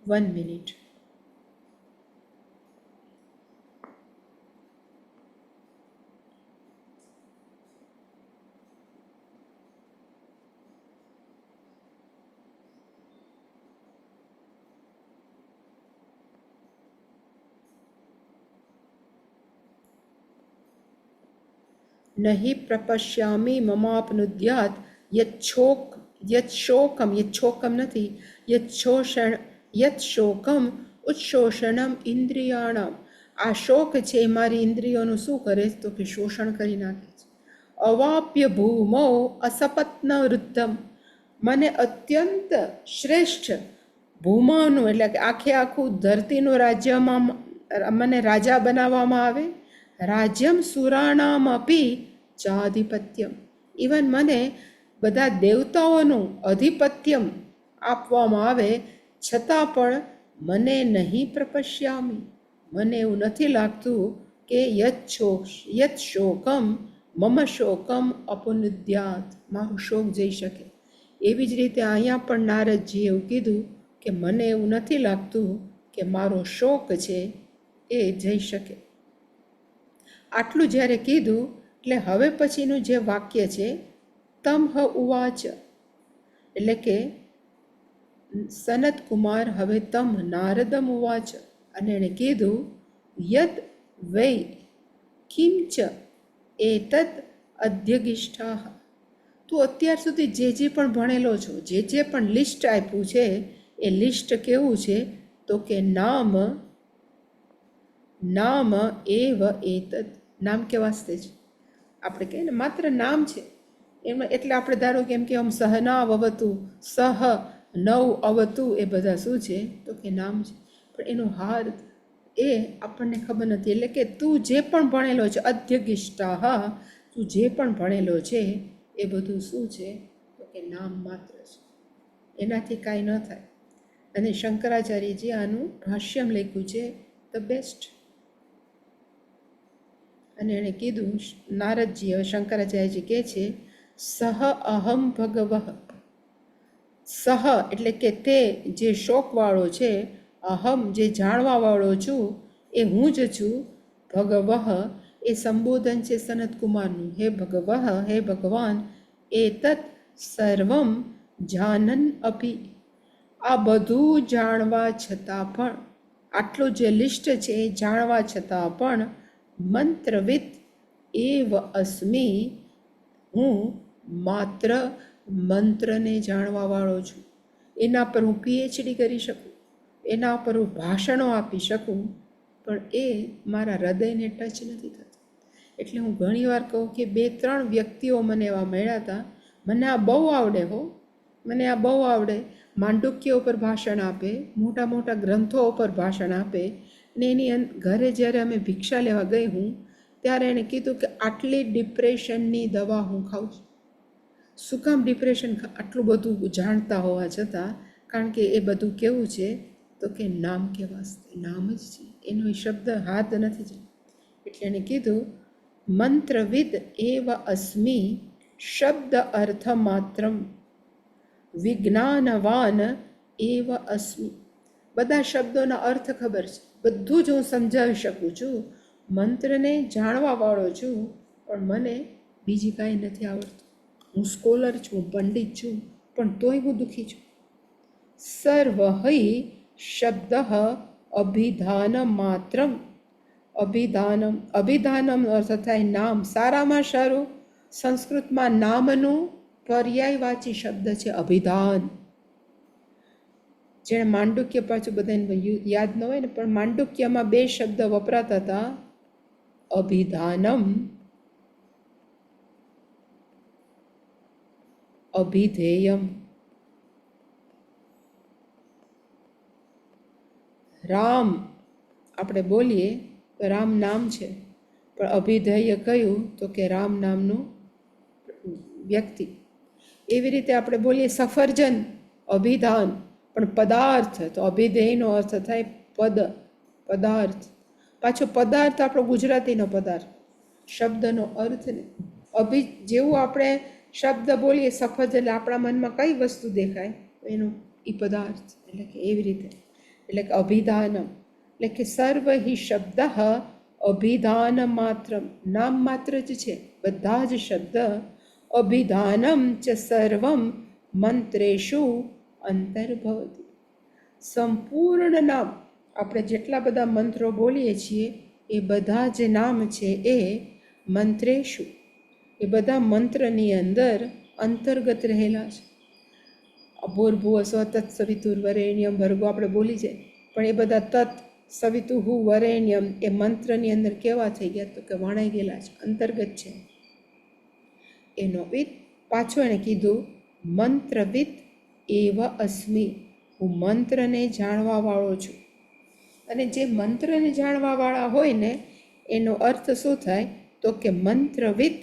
1 મિનિટ. નહીં પ્રપશ્યામી મમાપનુદ્યાત યચ્છોકમ નથી યચ્છોકમ ઉચ્છોષણમ ઇન્દ્રિયાણામ. આ શોક છે એ મારી ઇન્દ્રિયોનું શું કરે તો કે શોષણ કરી નાખે છે. અવાપ્ય ભૂમો અસપત્ન વૃદ્ધમ, મને અત્યંત શ્રેષ્ઠ ભૂમાનું એટલે કે આખું ધરતીનું રાજ્યમાં મને રાજા બનાવવામાં આવે. રાજ્યમ સુરાણામ અપી ચાધિપત્યમ, ઇવન મને બધા દેવતાઓનું અધિપત્યમ આપવામાં આવે, છતાં પણ મને નહીં પ્રપશ્યામી, મને એવું નથી લાગતું કે યત શોકમ મમ શોકમ અપનુદ્યાત, મારું શોક જઈ શકે. એવી જ રીતે અહીંયા પણ નારદજીએ એવું કીધું કે મને એવું નથી લાગતું કે મારો શોક છે એ જઈ શકે. આટલું જ્યારે કીધું એટલે હવે પછીનું જે વાક્ય છે તમહ ઉવાચ, એટલે કે સનત કુમાર હવે તમ નારદમ ઉવાચ, અને એણે કીધું યદ વૈ કિંચ એતદ અધ્યગિષ્ઠાઃ, તું અત્યાર સુધી જે પણ ભણેલો છો, જે પણ લિસ્ટ આપ્યું છે એ લિસ્ટ કેવું છે તો કે નામ એવ એતદ, નામ કે વાસ્તે છે. આપણે કહીએ ને માત્ર નામ છે એમાં, એટલે આપણે ધારો કે એમ કે આમ સહનાવ અવતું, સહ નવ અવતું, એ બધા શું છે તો કે નામ છે, પણ એનો હાર્દ એ આપણને ખબર નથી. એટલે કે તું જે પણ ભણેલો છે અધ્યગિષ્ઠાઃ, તું જે પણ ભણેલો છે એ બધું શું છે તો કે નામ માત્ર છે, એનાથી કાંઈ ન થાય. અને શંકરાચાર્યજી આનું ભાષ્યમ લખ્યું છે ધ બેસ્ટ. અને એણે કીધું નારદજી, હવે શંકરાચાર્યજી કહે છે સહ અહમ ભગવઃ, સહ એટલે કે તે જે શોકવાળો છે, અહમ જે જાણવાવાળો છું એ હું જ છું, ભગવઃ એ સંબોધન છે સનતકુમારનું, હે ભગવઃ, હે ભગવાન, એતત સર્વમ જાનન અપી, આ બધું જાણવા છતાં પણ, આટલું જે લિસ્ટ છે એ જાણવા છતાં પણ, મંત્રવિદ એવ અસ્મિ, હું માત્ર મંત્રને જાણવાવાળો છું. એના પર હું પીએચડી કરી શકું, એના પર હું ભાષણો આપી શકું, પણ એ મારા હૃદયને ટચ નથી થતું. એટલે હું ઘણીવાર કહું કે 2-3 વ્યક્તિઓ મને એવા મળ્યા હતા, મને આ બહુ આવડે હો, મને આ બહુ આવડે, માંડુક્ય ઉપર ભાષણ આપે, મોટા મોટા ગ્રંથો ઉપર ભાષણ આપે, ને એની ઘરે જ્યારે અમે ભિક્ષા લેવા ગઈ હું, ત્યારે એણે કીધું કે આટલી ડિપ્રેશનની દવા હું ખાઉં છું. શું કામ ડિપ્રેશન? આટલું બધું જાણતા હોવા છતાં, કારણ કે એ બધું કેવું છે તો કે નામ કે વાસ્તે, નામ જ છે, એનો એ શબ્દ હાથ નથી જ. એટલે એણે કીધું મંત્રવિદ એવ અસ્મિ શબ્દ અર્થ માત્રમ વિજ્ઞાનવાન એવ અસ્મિ, બધા શબ્દોના અર્થ ખબર છે, બધું જ હું સમજાવી શકું છું, મંત્રને જાણવાવાળો છું, પણ મને બીજી કાંઈ નથી આવડતું. હું સ્કોલર છું, પંડિત છું, પણ તોય હું દુઃખી છું. સર્વ હિ શબ્દ અભિધાન માત્રમ. અભિધાનમ, અભિધાનમનો અર્થ થાય નામ, સારામાં સારું સંસ્કૃતમાં નામનું પર્યાયવાચી શબ્દ છે અભિધાન. જેણે માંડુક્ય, પાછું બધાને યાદ ન હોય ને, પણ માંડુક્યમાં 2 શબ્દ વપરાતા હતા, અભિધાનમ, અભિધેયમ. રામ આપણે બોલીએ તો રામ નામ છે, પણ અભિધેય કયું તો કે રામ નામનું વ્યક્તિ. એવી રીતે આપણે બોલીએ સફરજન, અભિધાન, પણ પદાર્થ, તો અભિધેયનો અર્થ થાય પદ, પદાર્થ. પાછો પદાર્થ આપણો ગુજરાતીનો પદાર્થ, શબ્દનો અર્થ ને. જેવું આપણે શબ્દ બોલીએ સફરજન, એટલે આપણા મનમાં કઈ વસ્તુ દેખાય, એનો એ પદાર્થ, એટલે કે એવી રીતે, એટલે કે અભિધાનમ, એટલે કે સર્વ હિ શબ્દ અભિધાન માત્ર, નામ માત્ર જ છે બધા જ શબ્દ. અભિધાનમ ચ સર્વમ મંત્રેષુ અંતર્ભવતિ. સંપૂર્ણ નામ, આપણે જેટલા બધા મંત્રો બોલીએ છીએ એ બધા જે નામ છે એ મંત્રેષુ, એ બધા મંત્રની અંદર અંતર્ગત રહેલા છે. ભૂર્ભુવ સ્વ તત્સવિતુર્વરેણ્યમ ભર્ગો આપણે બોલી જાય, પણ એ બધા તત્ સવિતુહુ વરેણ્યમ એ મંત્રની અંદર કેવા થઈ ગયા તો કે વણાઈ ગયેલા છે, અંતર્ગત છે. એનો વિત પાછો એણે કીધું મંત્રવિત એવ અસ્મિ, હું મંત્રને જાણવા વાળો છું. અને જે મંત્રને જાણવા વાળા હોય ને એનો અર્થ શું થાય તો કે મંત્રવિત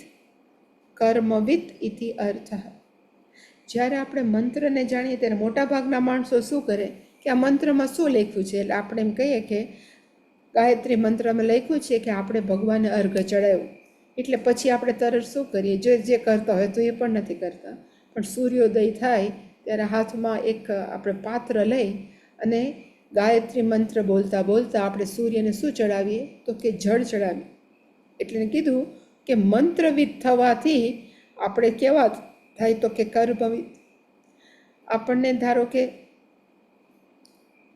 કર્મવિત ઇતિ અર્થ. જ્યારે આપણે મંત્રને જાણીએ ત્યારે મોટાભાગના માણસો શું કરે કે આ મંત્રમાં શું લખ્યું છે, એટલે આપણે એમ કહીએ કે ગાયત્રી મંત્રમાં લખ્યું છે કે આપણે ભગવાનને અર્ઘ ચડાવ્યું, એટલે પછી આપણે તરત શું કરીએ, જે કરતા હોય તો એ પણ નથી કરતા, પણ સૂર્યોદય થાય ત્યારે હાથમાં એક આપણે પાત્ર લઈ અને ગાયત્રી મંત્ર બોલતા બોલતા આપણે સૂર્યને શું ચડાવીએ તો કે જળ ચડાવીએ. એટલે કીધું કે મંત્રવિદ થવાથી આપણે કેવા થાય તો કે કર્મવિદ. આપણને ધારો કે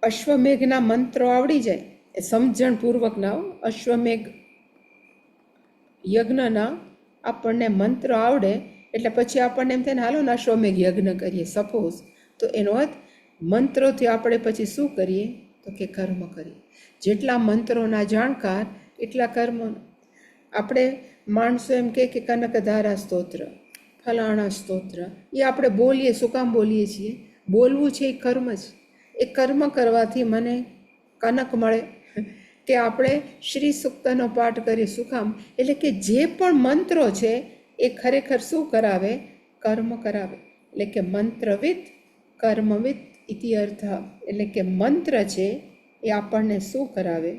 અશ્વમેઘના મંત્રો આવડી જાય, એ સમજણપૂર્વકના, અશ્વમેઘ યજ્ઞના આપણને મંત્ર આવડે એટલે પછી આપણને એમ થાય ને હાલો ને અશ્વમેઘ યજ્ઞ કરીએ સપોઝ, તો એનો અર્થ મંત્રોથી આપણે પછી શું કરીએ તો કે કર્મ કરીએ. જેટલા મંત્રોના જાણકાર એટલા કર્મ. આપણે માણસો એમ કે કનકધારા સ્તોત્ર, ફલાણા સ્તોત્ર, એ આપણે બોલીએ, શું કામ બોલીએ છીએ? બોલવું છે એ કર્મ જ. એ કર્મ કરવાથી મને કનક મળે કે આપણે શ્રી સૂક્તનો પાઠ કરીએ, શું કામ? એટલે કે જે પણ મંત્રો છે એ ખરેખર શું કરાવે? કર્મ કરાવે. એટલે કે મંત્રવિદ કર્મવિદ ઇતિ અર્થ. એટલે કે મંત્ર છે એ આપણને શું કરાવે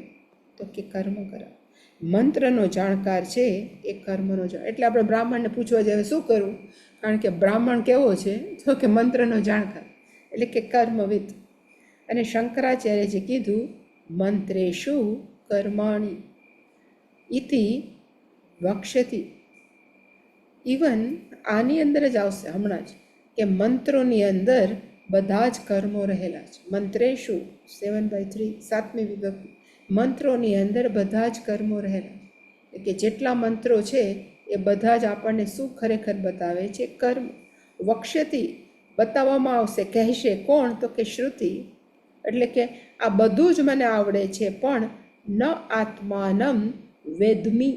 તો કે કર્મ કરાવે. મંત્રનો જાણકાર છે એ કર્મનો જાણ. એટલે આપણે બ્રાહ્મણને પૂછવા જાય શું કરવું, કારણ કે બ્રાહ્મણ કેવો છે તો કે મંત્રનો જાણકાર, એટલે કે કર્મવિદ. અને શંકરાચાર્યજી કીધું મંત્રેષુ કર્માણી ઇતિ વક્ષ્યતિ. ઇવન આની અંદર જ આવશે હમણાં જ કે મંત્રોની અંદર બધા જ કર્મો રહેલા છે. મંત્રેષુ 7/3 7મી વિભક્તિ, મંત્રોની અંદર બધા જ કર્મો રહેલા છે. કે જેટલા મંત્રો છે એ બધા જ આપણને શું ખરેખર બતાવે છે? કર્મ. વક્ષ્યતિ બતાવવામાં આવશે, કહેશે કોણ તો કે શ્રુતિ. એટલે કે આ બધું જ મને આવડે છે પણ ન આત્માનમ વેદમી,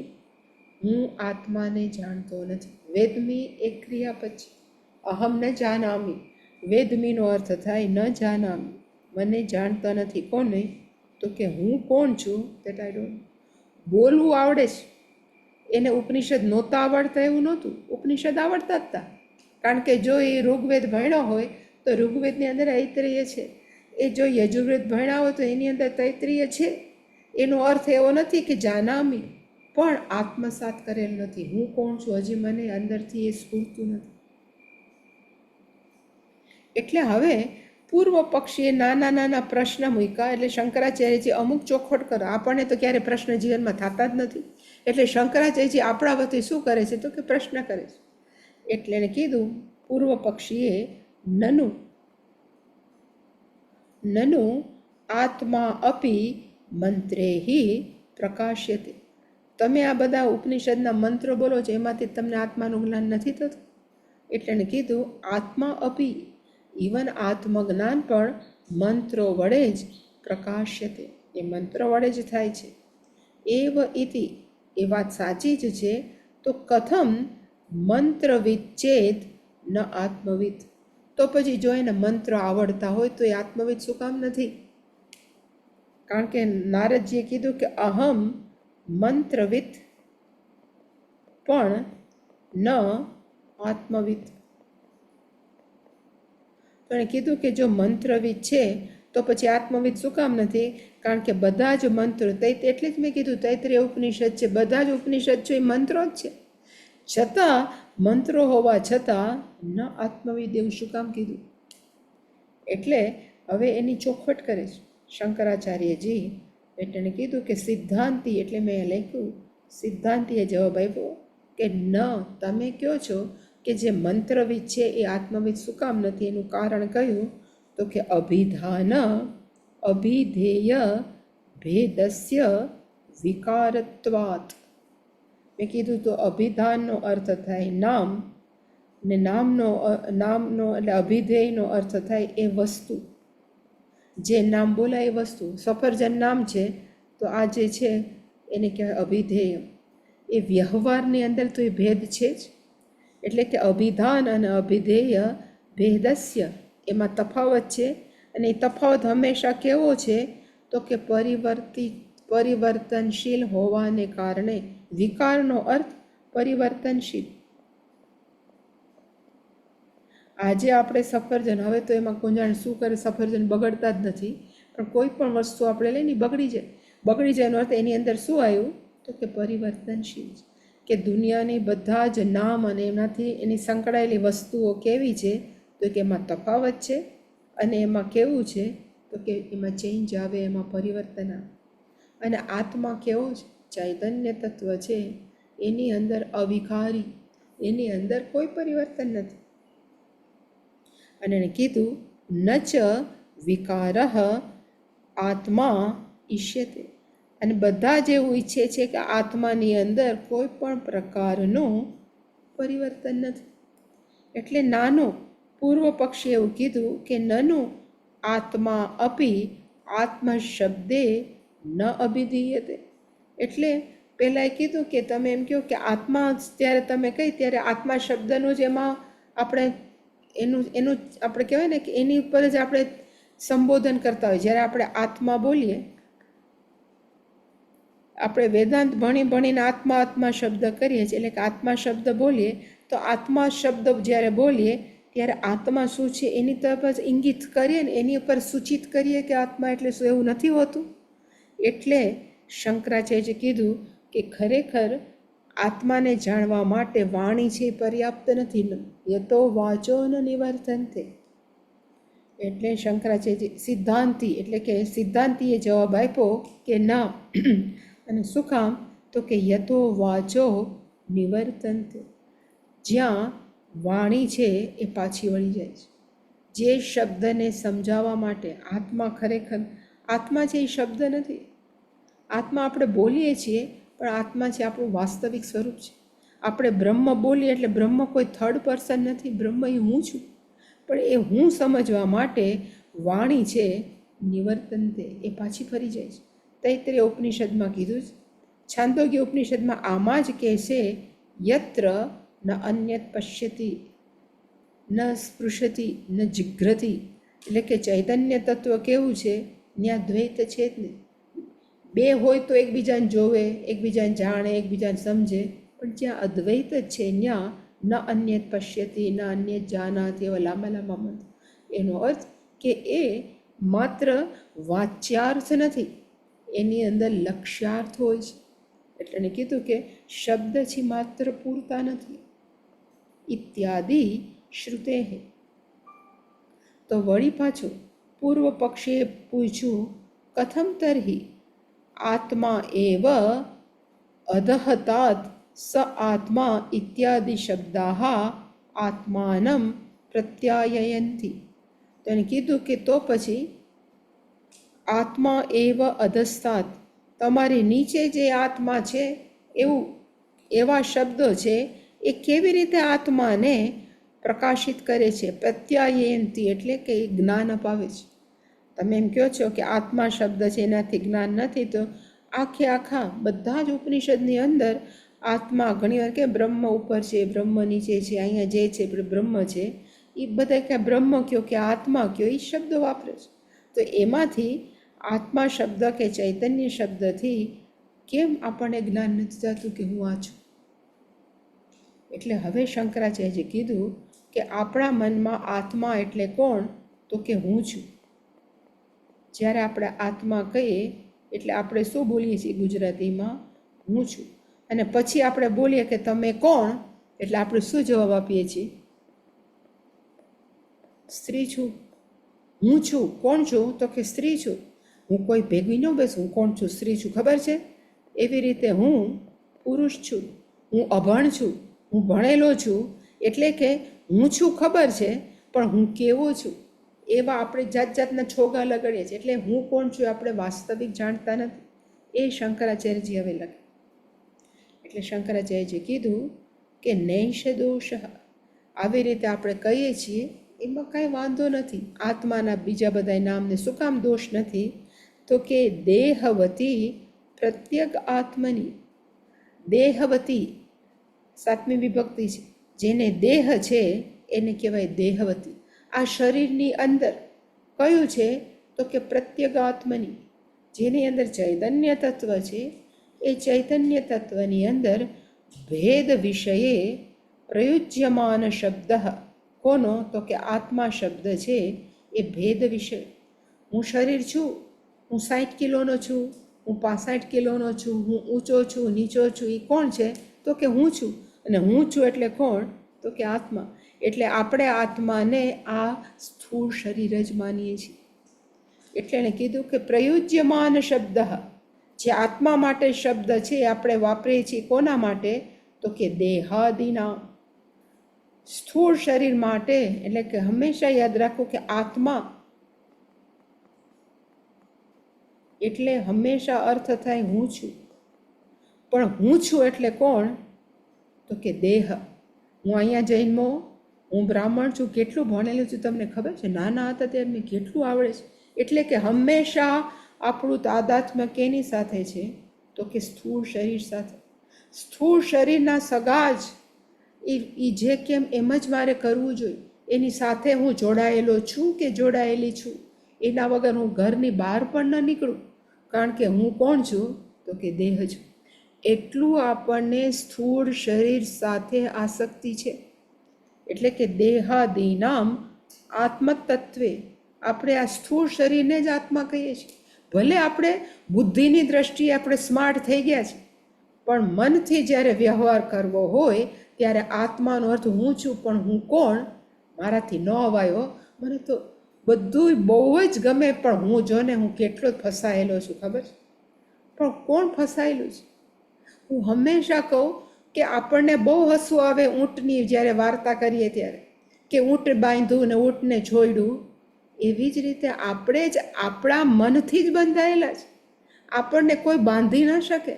હું આત્માને જાણતો નથી. વેદમી એક ક્રિયાપદ છે. અહમ ન જાનામી, વેદમીનો અર્થ થાય ન જાનામી, મને જાણતા નથી. કોને? તો કે હું કોણ છું દેટ આઈ ડોન્ટ. બોલવું આવડે છે, એને ઉપનિષદ નહોતા આવડતા એવું નહોતું, ઉપનિષદ આવડતા જ હતા. કારણ કે જો એ ઋગ્વેદ ભણ્યો હોય તો ઋગ્વેદની અંદર ઐત્રેય છે, એ જો યજુર્વેદ ભણ્યા હોય તો એની અંદર તૈત્રીય છે. એનો અર્થ એવો નથી કે જાનામી, પણ આત્મસાત કરેલ નથી. હું કોણ છું હજી મને અંદરથી એ સ્ફૂરતું નથી. એટલે હવે પૂર્વ પક્ષીએ નાના નાના પ્રશ્ન મૂક્યા. એટલે શંકરાચાર્યજી અમુક ચોખવટ કરો, આપણને તો ક્યારે પ્રશ્ન જીવનમાં થતા જ નથી. એટલે શંકરાચાર્યજી આપણા વતી શું કરે છે તો કે પ્રશ્ન કરે છે. એટલે એને કીધું પૂર્વ પક્ષીએ નનુ નનુ આત્મા અપી મંત્રેહિ પ્રકાશ્યતે. તમે આ બધા ઉપનિષદના મંત્રો બોલો છો, એમાંથી તમને આત્માનું જ્ઞાન નથી થતું. એટલે એને કીધું આત્મા અપી, ઇવન આત્મજ્ઞાન પણ મંત્રો વડે જ પ્રકાશ્યતે, એ મંત્રો વડે જ થાય છે. એવ ઇતિ, એ વાત સાચી જ છે. તો કથમ મંત્રવિદ ચેત ન આત્મવિદ, તો પછી જો એને મંત્ર આવડતા હોય તો એ આત્મવિદ શું કામ નથી? કારણ કે નારદજીએ કીધું કે અહમ મંત્રવિદ પણ ન આત્મવિદ. તો એણે કીધું કે જો મંત્રવિદ છે તો પછી આત્મવિદ શું કામ નથી? કારણ કે બધા જ મંત્રો, એટલે જ મેં કીધું તૈત્રીય ઉપનિષદ છે, બધા જ ઉપનિષદ છે એ મંત્રો જ છે. છતાં મંત્રો હોવા છતાં ન આત્મવિદ એવું શું કામ કીધું? એટલે હવે એની ચોખવટ કરે છે શંકરાચાર્યજી. એટલે એને કીધું કે સિદ્ધાંતી, એટલે મેં લખ્યું સિદ્ધાંતીએ જવાબ આપ્યો કે ન, તમે કહો છો કે જે મંત્રવિદ છે એ આત્મવિદ શું કામ નથી? એનું કારણ કયું? તો કે અભિધાન અભિધેય ભેદસ્ય વિકારત્વાત. મેં કીધું તો અભિધાનનો અર્થ થાય નામ, ને નામનો એટલે અભિધેયનો અર્થ થાય એ વસ્તુ, જે નામ બોલાય એ વસ્તુ. સફરજન નામ છે તો આ જે છે એને કહેવાય અભિધેય. એ વ્યવહારની અંદર તો એ ભેદ છે જ. એટલે કે અભિધાન અને અભિધેય ભેદસ્ય, એમાં તફાવત છે. અને એ તફાવત હંમેશા કેવો છે? તો કે પરિવર્તનશીલ હોવાને કારણે. વિકારનો અર્થ પરિવર્તનશીલ. આજે આપણે સફરજન, હવે તો એમાં કોણ શું કરે, સફરજન બગડતા જ નથી, પણ કોઈ પણ વસ્તુ આપણે લઈને બગડી જાય. બગડી જાય એનો અર્થ એની અંદર શું આવ્યું? તો કે પરિવર્તનશીલ. કે દુનિયાની બધા જ નામ અને એનાથી એની સંકળાયેલી વસ્તુઓ કેવી છે? તો કે એમાં તફાવત છે. અને એમાં કેવું છે? તો કે એમાં ચેન્જ આવે, એમાં પરિવર્તન આવે. અને આત્મા કેવો છે? ચૈતન્ય તત્વ છે, એની અંદર અવિકારી, એની અંદર કોઈ પરિવર્તન નથી. અને એને કીધું ન ચ વિકારઃ આત્મા ઈષ્યતે. અને બધા જ એવું ઈચ્છે છે કે આત્માની અંદર કોઈ પણ પ્રકારનું પરિવર્તન નથી. એટલે નાનો પૂર્વ પક્ષી એવું કીધું કે નનુ આત્મા અપી આત્મ શબ્દે ન અભિધીયતે. એટલે પહેલાં એ કીધું કે તમે એમ કહો કે આત્મા, ત્યારે તમે કહી ત્યારે આત્મા શબ્દનું જ એમાં આપણે એનું આપણે કહેવાય ને કે એની ઉપર જ આપણે સંબોધન કરતા હોય. જ્યારે આપણે આત્મા બોલીએ, આપણે વેદાંત ભણીને આત્મા આત્મા શબ્દ કરીએ છીએ, એટલે કે આત્મા શબ્દ બોલીએ તો આત્મા શબ્દ જ્યારે બોલીએ ત્યારે આત્મા શું છે એની તરફ જ ઇંગિત કરીએ ને, એની ઉપર સૂચિત કરીએ કે આત્મા એટલે શું. એવું નથી હોતું. એટલે શંકરાચાર્યે કીધું કે ખરેખર આત્માને જાણવા માટે વાણી છે પર્યાપ્ત નથી. યતો વાચો ન નિવર્તન્તે. એટલે શંકરાચાર્ય સિદ્ધાંતી, એટલે કે સિદ્ધાંતીએ જવાબ આપ્યો કે ના. અને શું કામ? તો કે યતો વાચો નિવર્તન્તે, જ્યાં વાણી છે એ પાછી વળી જાય છે. જે શબ્દને સમજાવવા માટે આત્મા, ખરેખર આત્મા છે એ શબ્દ નથી. આત્મા આપણે બોલીએ છીએ પણ આત્મા છે આપણું વાસ્તવિક સ્વરૂપ છે. આપણે બ્રહ્મ બોલીએ એટલે બ્રહ્મ કોઈ થર્ડ પર્સન નથી. બ્રહ્મ એ હું છું. પણ એ હું સમજવા માટે વાણી છે નિવર્તનતે, એ પાછી ફરી જાય છે. તૈત્રીય ઉપનિષદમાં કીધું છે. છાંદોગ્ય ઉપનિષદમાં આમાં જ કહેશે યત્ર ન અન્યત પશ્યતિ ન સ્પૃશતિ ન જિઘ્રતિ. એટલે કે ચૈતન્ય તત્વ કેવું છે? ત્યાં દ્વૈત છે જ નહીં. બે હોય તો એકબીજાને જોવે, એકબીજાને જાણે, એકબીજાને સમજે. પણ જ્યાં અદ્વૈત જ છે ત્યાં ન અન્યત પશ્યતિ ન અન્યત જાનાતિ, એવા લાંબા લાંબા મંત્ર. એનો અર્થ કે એ માત્ર વાચ્યાર્થ નથી, એની અંદર લક્ષ્યાર્થ હોય છે. એટલે એને કીધું કે શબ્દ છે માત્ર પૂરતા નથી. ઇત્યાદિ શ્રુતે. તો વળી પાછું પૂર્વ પક્ષીએ પૂછ્યું કથમ તર્હિ આત્મા એવ અધહતાત સ આત્મા ઇત્યાદિ શબ્દાઃ આત્માનમ પ્રત્યાયયંતી. તો એને કીધું કે તો પછી આત્મા એવ અધસ્તાત, તમારી નીચે જે આત્મા છે એવા શબ્દો છે એ કેવી રીતે આત્માને પ્રકાશિત કરે છે. પ્રત્યાયયંતી એટલે કે એ જ્ઞાન અપાવે છે. તમે એમ કહો છો કે આત્મા શબ્દ છે એનાથી જ્ઞાન નથી, તો આખા બધા જ ઉપનિષદની અંદર આત્મા ઘણીવાર કે બ્રહ્મ ઉપર છે, બ્રહ્મ નીચે છે, અહીંયા જે છે બ્રહ્મ છે, એ બધા ક્યાં બ્રહ્મ કયો કે આત્મા કયો એ શબ્દો વાપરે છે. તો એમાંથી આત્મા શબ્દ કે ચૈતન્ય શબ્દથી કેમ આપણને જ્ઞાન નથી થતું કે હું આ છું? એટલે હવે શંકરાચાર્યએ કીધું કે આપણા મનમાં આત્મા એટલે કોણ? તો કે હું છું. જ્યારે આપણે આત્મા કહીએ એટલે આપણે શું બોલીએ છીએ ગુજરાતીમાં? હું છું. અને પછી આપણે બોલીએ કે તમે કોણ? એટલે આપણે શું જવાબ આપીએ છીએ? સ્ત્રી છું. હું છું. કોણ છું? તો કે સ્ત્રી છું. હું કોઈ ભેગી ન બેસું, હું કોણ છું? સ્ત્રી છું. ખબર છે? એવી રીતે હું પુરુષ છું, હું અભણ છું, હું ભણેલો છું. એટલે કે હું છું ખબર છે, પણ હું કેવો છું એવા આપણે જાતના છોગા લગાડીએ છીએ. એટલે હું કોણ છું આપણે વાસ્તવિક જાણતા નથી. એ શંકરાચાર્યજી હવે લખે. એટલે શંકરાચાર્યજીએ કીધું કે નૈષ દોષ, આવી રીતે આપણે કહીએ છીએ એમાં કાંઈ વાંધો નથી. આત્માના બીજા બધા નામને શું કામ દોષ નથી? તો કે દેહવતી પ્રત્યેક આત્મની, દેહવતી સાતમી વિભક્તિ છે, જેને દેહ છે એને કહેવાય દેહવતી. આ શરીરની અંદર કયું છે? તો કે પ્રત્યેક આત્મની, જેની અંદર ચૈતન્ય તત્વ છે. એ ચૈતન્ય તત્વની અંદર ભેદ વિષયે પ્રયુજ્યમાન શબ્દ કોનો? તો કે આત્મા શબ્દ છે એ ભેદ વિષય. હું શરીર છું, હું 60 કિલોનો છું, હું 65 કિલોનો છું, હું ઊંચો છું, નીચો છું, એ કોણ છે? તો કે હું છું. અને હું છું એટલે કોણ? તો કે આત્મા. એટલે આપણે આત્માને આ સ્થૂળ શરીર જ માનીએ છીએ. એટલે એણે કીધું કે પ્રયુજ્યમાન શબ્દ, જે આત્મા માટે શબ્દ છે આપણે વાપરીએ છીએ કોના માટે? તો કે દેહાદિના, સ્થૂળ શરીર માટે. એટલે કે હંમેશા યાદ રાખો કે આત્મા એટલે હંમેશા અર્થ થાય હું છું. પણ હું છું એટલે કોણ? તો કે દેહ. હું અહીંયા જન્મો, હું બ્રાહ્મણ છું, કેટલું ભણેલું છું તમને ખબર છે? નાના હતા ત્યારે મેં કેટલું આવડે છે. એટલે કે હંમેશા આપણું તાદાત્મ્ય કેની સાથે છે? તો કે સ્થૂળ શરીર સાથે. સ્થૂળ શરીરના સગા જ એ જે કેમ એમ જ મારે કરવું જોઈએ. એની સાથે હું જોડાયેલો છું કે જોડાયેલી છું. એના વગર હું ઘરની બહાર પણ ન નીકળું. કારણ કે હું કોણ છું? તો કે દેહ છું. એટલું આપણને સ્થૂળ શરીર સાથે આસક્તિ છે. એટલે કે દેહાદિનામ આત્મતત્વે, આપણે આ સ્થૂળ શરીરને જ આત્મા કહીએ છીએ. ભલે આપણે બુદ્ધિની દ્રષ્ટિએ આપણે સ્માર્ટ થઈ ગયા છે, પણ મનથી જ્યારે વ્યવહાર કરવો હોય ત્યારે આત્માનો અર્થ હું છું. પણ હું કોણ? મારાથી ન અવાયો. મને તો બધું બહુ જ ગમે, પણ હું જોને હું કેટલો ફસાયેલો છું ખબર છે? પણ કોણ ફસાયેલું છે? હું હંમેશા કહું કે આપણને બહુ હસવું આવે ઊંટની જ્યારે વાર્તા કરીએ ત્યારે, કે ઊંટ બાંધ્યું ને ઊંટને છોડ્યું. એવી જ રીતે આપણે જ આપણા મનથી જ બંધાયેલા છે. આપણને કોઈ બાંધી ન શકે,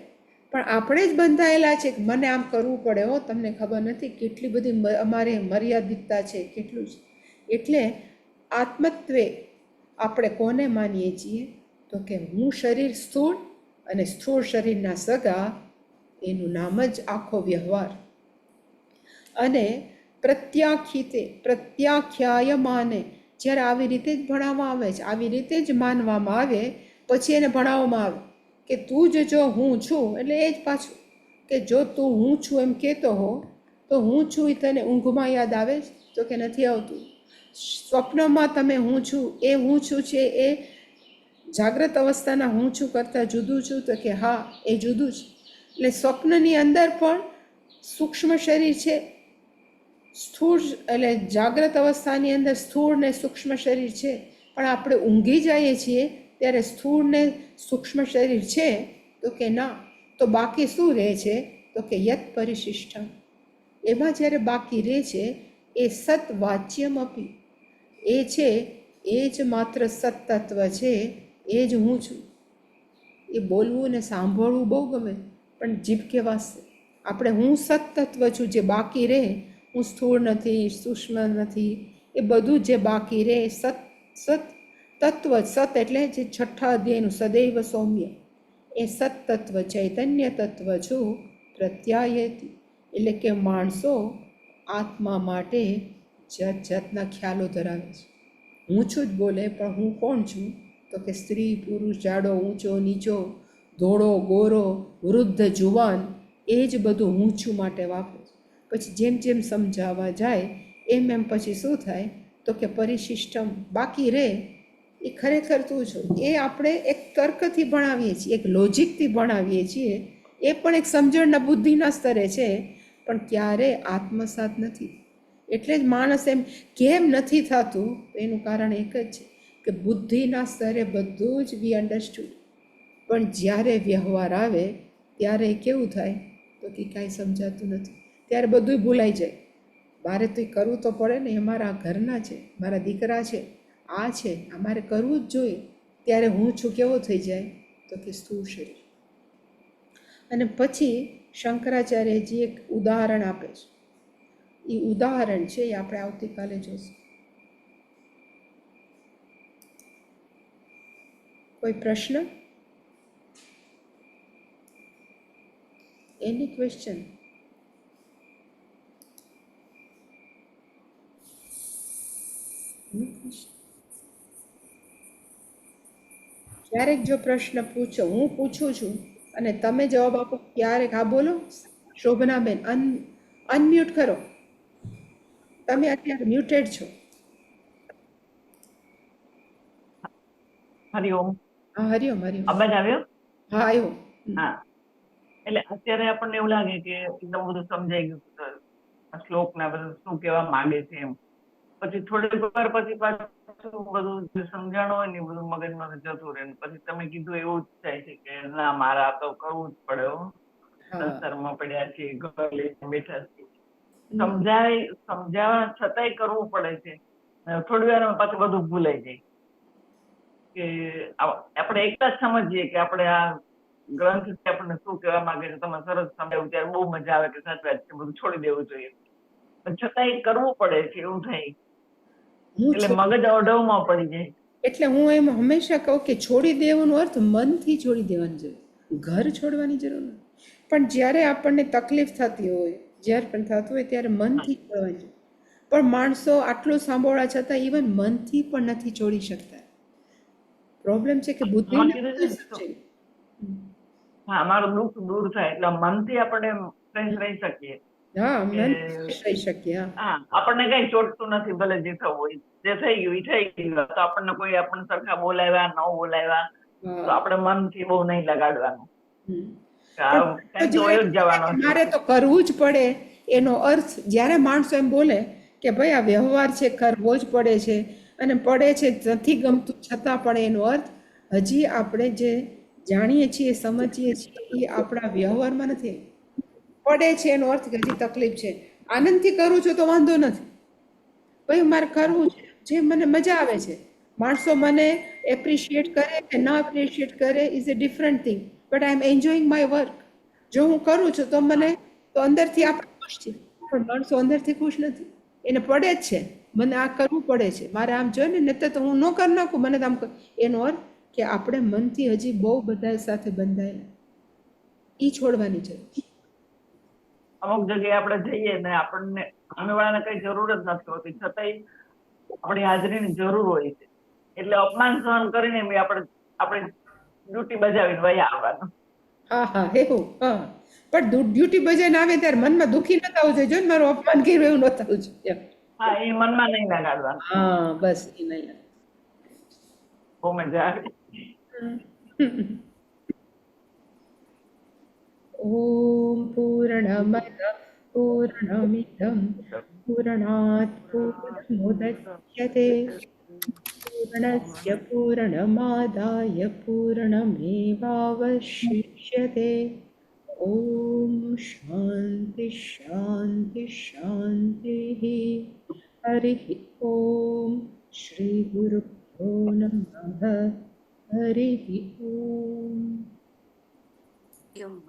પણ આપણે જ બંધાયેલા છે કે મને આમ કરવું પડે. હો, તમને ખબર નથી કેટલી બધી અમારે મર્યાદિતતા છે, કેટલું છે. એટલે આત્મત્વે આપણે કોને માનીએ છીએ? તો કે હું શરીર સ્થૂળ અને સ્થૂળ શરીરના સગા, એનું નામ જ આખો વ્યવહાર. અને પ્રત્યાખ્યિતે પ્રત્યાખ્યાયમાને, જ્યારે આવી રીતે જ ભણાવવામાં આવે છે, આવી રીતે જ માનવામાં આવે, પછી એને ભણાવવામાં આવે કે તું જ જો હું છું. એટલે એ જ પાછું કે જો તું હું છું એમ કહેતો હો તો હું છું એ તને ઊંઘમાં યાદ આવે છે? તો કે નથી આવતું. સ્વપ્નમાં તમે હું છું, એ હું છું છે એ જાગ્રત અવસ્થાના હું છું કરતાં જુદું છું? તો કે હા, એ જુદું છે. એટલે સ્વપ્નની અંદર પણ સૂક્ષ્મ શરીર છે, સ્થૂળ એટલે જાગ્રત અવસ્થાની અંદર સ્થૂળ ને સૂક્ષ્મ શરીર છે. પણ આપણે ઊંઘી જઈએ છીએ ત્યારે સ્થૂળ ને સૂક્ષ્મ શરીર છે? તો કે ના. તો બાકી શું રહે છે? તો કે યત પરિશિષ્ટમ. એમાં જ્યારે બાકી રહે છે એ સત વાચ્યમ અપી, એ છે એ જ માત્ર સત્તત્વ છે, એ જ હું છું. એ બોલવું ને સાંભળવું બહુ ગમે, પણ જીભ કે વાસ્તે આપણે હું સત્તત્વ છું, જે બાકી રહે, હું સ્થૂળ નથી, સૂક્ષ્મ નથી, એ બધું જે બાકી રહે સત સત તત્વ. સત એટલે જે છઠ્ઠા અધ્યાયનું સદૈવ સૌમ્ય, એ સત્તત્વ ચૈતન્ય તત્વ છું. પ્રત્યાયતિ એટલે કે માણસો આત્મા માટે જાત જાતના ખ્યાલો ધરાવે છે. હું છું જ બોલે, પણ હું કોણ છું? તો કે સ્ત્રી પુરુષ, જાડો ઊંચો નીચો, ધોળો ગોરો, વૃદ્ધ જુવાન, એ જ બધું હું છું માટે વાપરે છે. પછી જેમ જેમ સમજાવવા જાય એમ પછી શું થાય? તો કે પરિશિષ્ટમ બાકી રહે એ ખરેખર તું છો. એ આપણે એક તર્કથી ભણાવીએ છીએ, એક લોજિકથી ભણાવીએ છીએ, એ પણ એક સમજણના બુદ્ધિના સ્તરે છે, પણ ક્યારે આત્મસાત નથી. એટલે જ માણસ એમ કેમ નથી થતું? એનું કારણ એક જ છે કે બુદ્ધિના સ્તરે બધું જ વી અન્ડરસ્ટુડ, પણ જ્યારે વ્યવહાર આવે ત્યારે કેવું થાય? તો કે કાંઈ સમજાતું નથી, ત્યારે બધું ભૂલાઈ જાય. મારે તો એ કરવું તો પડે ને, એ મારા ઘરના છે, મારા દીકરા છે, આ છે, આ મારે કરવું જ જોઈએ. ત્યારે હું છું કેવો થઈ જાય? તો કે સ્થૂળ શરીર. અને પછી શંકરાચાર્યજી એક ઉદાહરણ આપે છે. એ ઉદાહરણ છે એ આપણે આવતીકાલે જોઈશું. કોઈ પ્રશ્ન? Any question? ક્યારેક જો પ્રશ્ન પૂછો, હું પૂછું છું અને તમે જવાબ આપો, ક્યારેક હા બોલો શોભનાબેન, અનમ્યુટ કરો, તમે અત્યારે મ્યુટેડ છો. હરિઓમ. હા હરિઓમ હરિઓમ. અવાજ આવ્યો? હા આવ્યો. હા, એટલે અત્યારે આપણને એવું લાગે કે એકદમ બધું સમજાઈ ગયું, આ શ્લોક ના બધું શું કહેવા માંગે છે એમ. પછી થોડીક વાર પછી પાછું બધું જે સમજાણું હોય ને એ બધું મગજમાં જતું રહે. પછી તમે કીધું એવું જ થાય છે કે ના, મારે આ તો કરવું જ પડે. સંસારમાં પડ્યા છે, ઘર લઈને બેઠા છે, સમજાવવા છતાંય કરવું પડે છે. થોડી વારમાં પાછું બધું ભૂલાઈ જાય કે આપણે એક જ સમજીએ કે આપણે આ ગ્રંથ આપણને શું કહેવા માંગે છે. તમે સરસ સમજાવ્યું ત્યારે બહુ મજા આવે કે સાચી વાત છે, બધું છોડી દેવું જોઈએ, પણ છતાંય કરવું પડે છે એવું થાય. એટલે મગજ અડવમાં પડી જાય. એટલે હું એમ હંમેશા કહું કે છોડી દેવાનો અર્થ મનથી છોડી દેવાની જરૂર, ઘર છોડવાની જરૂર નથી. પણ જ્યારે આપણને તકલીફ થતી હોય, જ્યારે પણ થતું હોય ત્યારે મનથી છોડવાની જરૂર. પણ માણસો આટલું સાંભળવા છતાં ઇવન મનથી પણ નથી છોડી શકતા. પ્રોબ્લેમ છે કે બુદ્ધિ હા, અમારું દુઃખ દૂર થાય એટલે મનથી આપણે ફ્રેશ રહી શકીએ. હા, મનથી રહી શકીએ. હા, આપણને કઈ ચોટતું નથી, ભલે જે થવું હોય. જે થઈ ગયું એ થઈ ગયું. તો આપણને કોઈ આપણને સરખા બોલાવ્યા ન બોલાવ્યા તો આપણે મનથી બહુ નહીં લગાડવાનું. મારે તો કરવું જ પડે એનો અર્થ જ્યારે માણસો એમ બોલે કે ભાઈ આ વ્યવહાર છે, કરવો જ પડે છે, અને પડે છે, નથી ગમતું છતાં પણ એનો અર્થ હજી આપણે જે જાણીએ છીએ, સમજીએ છીએ, એ આપણા વ્યવહારમાં નથી. પડે છે એનો અર્થ કે હજી તકલીફ છે. આનંદથી કરું છું તો વાંધો નથી, ભાઈ મારે કરવું છે, જે મને મજા આવે છે. માણસો મને એપ્રિશિએટ કરે કે ના એપ્રિશિએટ કરે is a different thing, but I am enjoying my work. જો હું કરું છું તો મને તો અંદરથી આપણે ખુશ છે, પણ માણસો અંદરથી ખુશ નથી. એને પડે જ છે, મને આ કરવું પડે છે, મારે આમ જોઈએ ને તો હું ન કરી નાખું, મને તો આમ. એનો અર્થ કે આપણે મનથી હજી બહુ બધા સાથે બંધાયેલા, એ છોડવાની જરૂર છે. અમુક જગ્યાએ આપણે જઈએ ને આપણને સામેવાળાને કઈ જરૂર જ નથી હોતી, છતાંય આપણી હાજરીની જરૂર હોય છે. એટલે અપમાન સહન કરીને આપણે ડ્યુટી બજાવીને વયા આવવાનું. હા હા એવું. હા, પણ ડ્યુટી બજાવીને આવે ત્યારે મનમાં દુઃખી ન થવું જોઈએ. જો મારું અપમાન કર્યું એવું ન થવું જોઈએ. હા, એ મનમાં નહીં લગાડવાનું. હા, બસ એ નહીં. બહુ મજા આવે. ઓમ પૂર્ણમદ પૂર્ણમિદં પૂર્ણાત પૂર્ણમુદચ્યતે પૂર્ણસ્ય પૂર્ણમાદાય પૂર્ણમેવાવશિષ્યતે. ઓમ શાંતિ શાંતિ શાંતિ. હરિ ઓમ. શ્રી ગુરુભ્યો નમઃ. હરિ ઓમ. હરિ ઓમ.